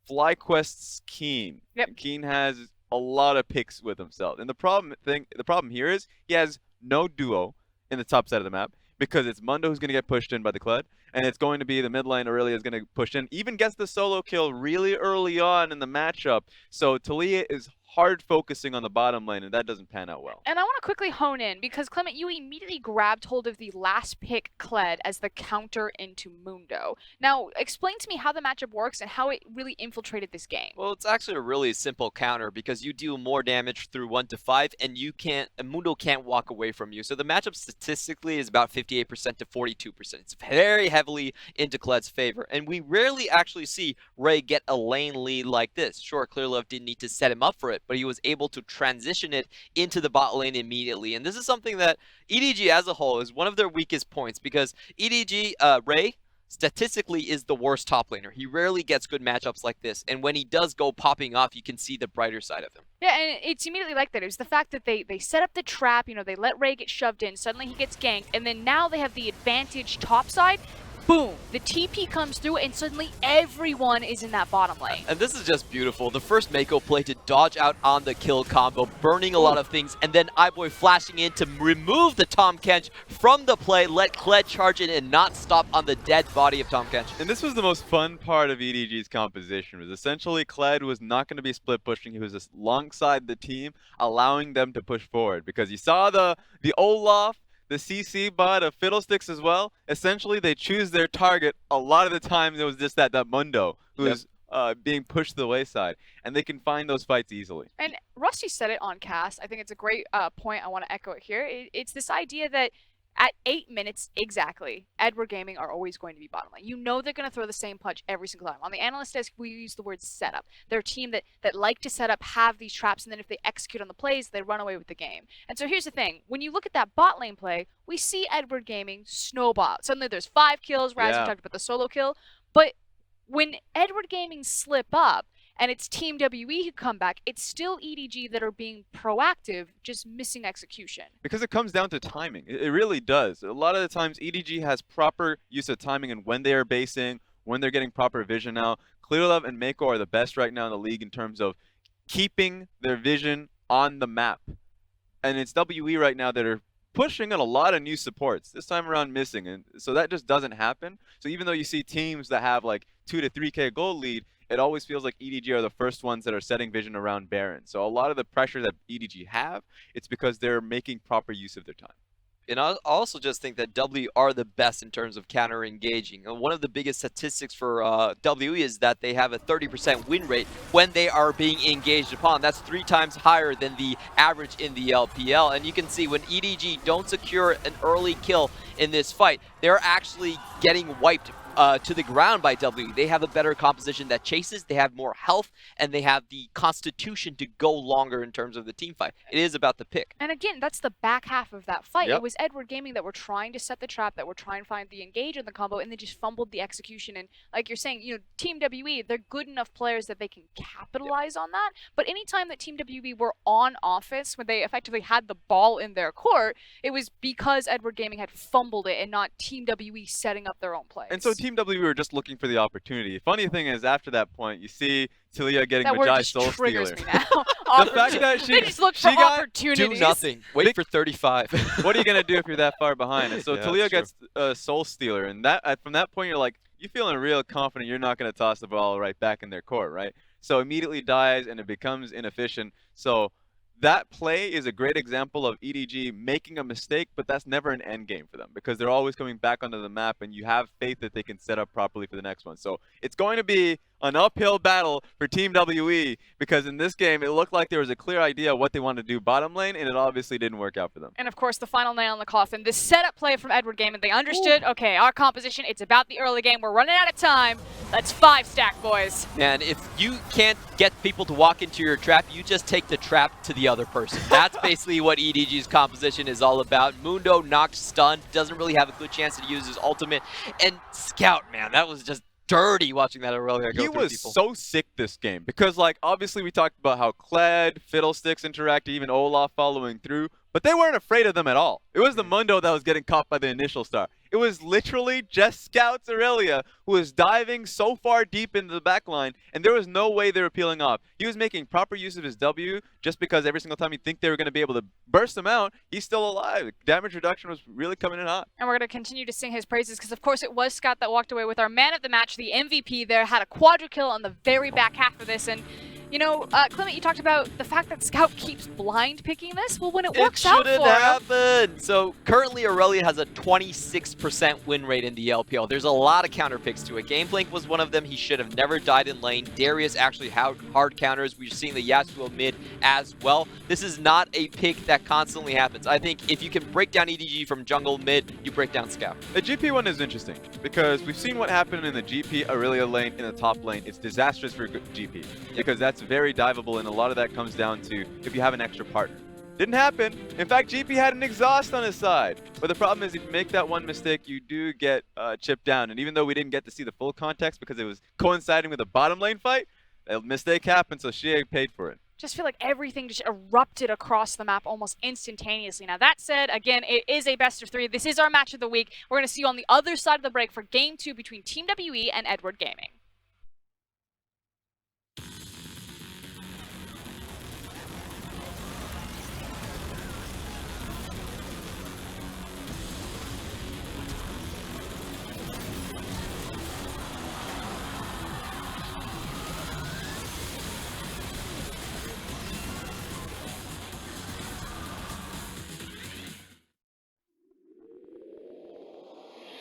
FlyQuest's Keen. Yep. Keen has a lot of picks with himself, and the problem here is he has no duo in the top side of the map, because it's Mondo who's going to get pushed in by the Kled, and it's going to be the mid lane Aurelia is going to push in, even gets the solo kill really early on in the matchup. So Taliyah is hard focusing on the bottom lane, and that doesn't pan out well. And I want to quickly hone in, because Clement, you immediately grabbed hold of the last pick Kled as the counter into Mundo. Now, explain to me how the matchup works and how it really infiltrated this game. Well, it's actually a really simple counter because you deal more damage through 1 to 5, and Mundo can't walk away from you. So the matchup statistically is about 58% to 42%. It's very heavily into Kled's favor, and we rarely actually see Ray get a lane lead like this. Sure, Clearlove didn't need to set him up for it, but he was able to transition it into the bot lane immediately. And this is something that EDG as a whole is one of their weakest points, because EDG, Ray, statistically is the worst top laner. He rarely gets good matchups like this, and when he does go popping off, you can see the brighter side of him. Yeah, and it's immediately like that. It was the fact that they set up the trap, you know, they let Ray get shoved in, suddenly he gets ganked, and then now they have the advantage top side. Boom! The TP comes through, and suddenly everyone is in that bottom lane. And this is just beautiful. The first Mako play to dodge out on the kill combo, burning a lot of things, and then iBoy flashing in to remove the Tahm Kench from the play, let Kled charge in and not stop on the dead body of Tahm Kench. And this was the most fun part of EDG's composition, was essentially Kled was not going to be split pushing. He was just alongside the team, allowing them to push forward, because you saw the Olaf, the CC bot of Fiddlesticks as well. Essentially, they choose their target. A lot of the time, it was just that Mundo who is being pushed to the wayside, and they can find those fights easily. And Rusty said it on cast. I think it's a great point. I want to echo it here. It's this idea that at 8 minutes exactly, Edward Gaming are always going to be bottom lane. You know they're going to throw the same punch every single time. On the analyst desk, we use the word setup. They're a team that like to set up, have these traps, and then if they execute on the plays, they run away with the game. And so here's the thing. When you look at that bot lane play, we see Edward Gaming snowball. Suddenly there's 5 kills. Raz, we talked about the solo kill. But when Edward Gaming slip up, and it's Team WE who come back, it's still EDG that are being proactive, just missing execution. Because it comes down to timing. It really does. A lot of the times, EDG has proper use of timing and when they are basing, when they're getting proper vision out. Clearlove and Mako are the best right now in the league in terms of keeping their vision on the map. And it's WE right now that are pushing on a lot of new supports, this time around missing. And so that just doesn't happen. So even though you see teams that have like 2 to 3K gold lead, it always feels like EDG are the first ones that are setting vision around Baron. So a lot of the pressure that EDG have, it's because they're making proper use of their time. And I also just think that W are the best in terms of counter-engaging. And one of the biggest statistics for W is that they have a 30% win rate when they are being engaged upon. That's 3 times higher than the average in the LPL. And you can see when EDG don't secure an early kill in this fight, they're actually getting wiped to the ground by W. They have a better composition that chases, they have more health, and they have the constitution to go longer in terms of the team fight. It is about the pick. And again, that's the back half of that fight. It was Edward Gaming that were trying to set the trap, that were trying to find the engage in the combo, and they just fumbled the execution. And like you're saying, you know, Team WE, they're good enough players that they can capitalize on that. But anytime that Team WE were on offense, when they effectively had the ball in their court, it was because Edward Gaming had fumbled it and not Team WE setting up their own plays. And so Team W were just looking for the opportunity. Funny thing is, after that point, you see Talia getting that Majai word just Soul triggers Stealer. me now. The fact that they just look for opportunities. Do nothing. Wait for 35. What are you gonna do if you're that far behind? And so Yeah, Talia gets Soul Stealer, and that from that point you're like, you're feeling real confident you're not gonna toss the ball right back in their court, right? So immediately dies and it becomes inefficient. So that play is a great example of EDG making a mistake, but that's never an end game for them because they're always coming back onto the map and you have faith that they can set up properly for the next one. So it's going to be an uphill battle for Team WE because in this game, it looked like there was a clear idea of what they wanted to do bottom lane, and it obviously didn't work out for them. And of course, the final nail in the coffin, the setup play from Edward Gaming. They understood, okay, our composition, it's about the early game. We're running out of time. Let's 5-stack, boys. And if you can't get people to walk into your trap, you just take the trap to the other person. That's basically what EDG's composition is all about. Mundo knocked stunned, doesn't really have a good chance to use his ultimate. And Scout, man, that was just dirty watching that Aurelia go through people. He was so sick this game because, like, obviously we talked about how Kled, Fiddlesticks interact, even Olaf following through, but they weren't afraid of them at all. It was the Mundo that was getting caught by the initial star. It was literally just Scout's Aurelia who was diving so far deep into the back line, and there was no way they were peeling off. He was making proper use of his W just because every single time you think they were going to be able to burst him out, he's still alive. Damage reduction was really coming in hot. And we're going to continue to sing his praises because, of course, it was Scout that walked away with our man of the match, the MVP there, had a quadra kill on the very back half of this, and You know, Clement, you talked about the fact that Scout keeps blind picking this. Well, when it It works out shouldn't for him, happen. So currently Aurelia has a 26% win rate in the LPL. There's a lot of counter picks to it. GameBlink was one of them. He should have never died in lane. Darius actually hard counters. We're seeing the Yasuo mid as well. This is not a pick that constantly happens. I think if you can break down EDG from jungle mid, you break down Scout. The GP one is interesting because we've seen what happened in the GP Aurelia lane in the top lane. It's disastrous for GP because that's very diveable, and a lot of that comes down to if you have an extra partner. Didn't happen. In fact, GP had an exhaust on his side. But the problem is if you make that one mistake, you do get chipped down. And even though we didn't get to see the full context because it was coinciding with a bottom lane fight, a mistake happened, so Shea paid for it. just feel like everything just erupted across the map almost instantaneously. Now, that said, again, it is a best of 3. This is our match of the week. We're going to see you on the other side of the break for Game 2 between Team WE and Edward Gaming.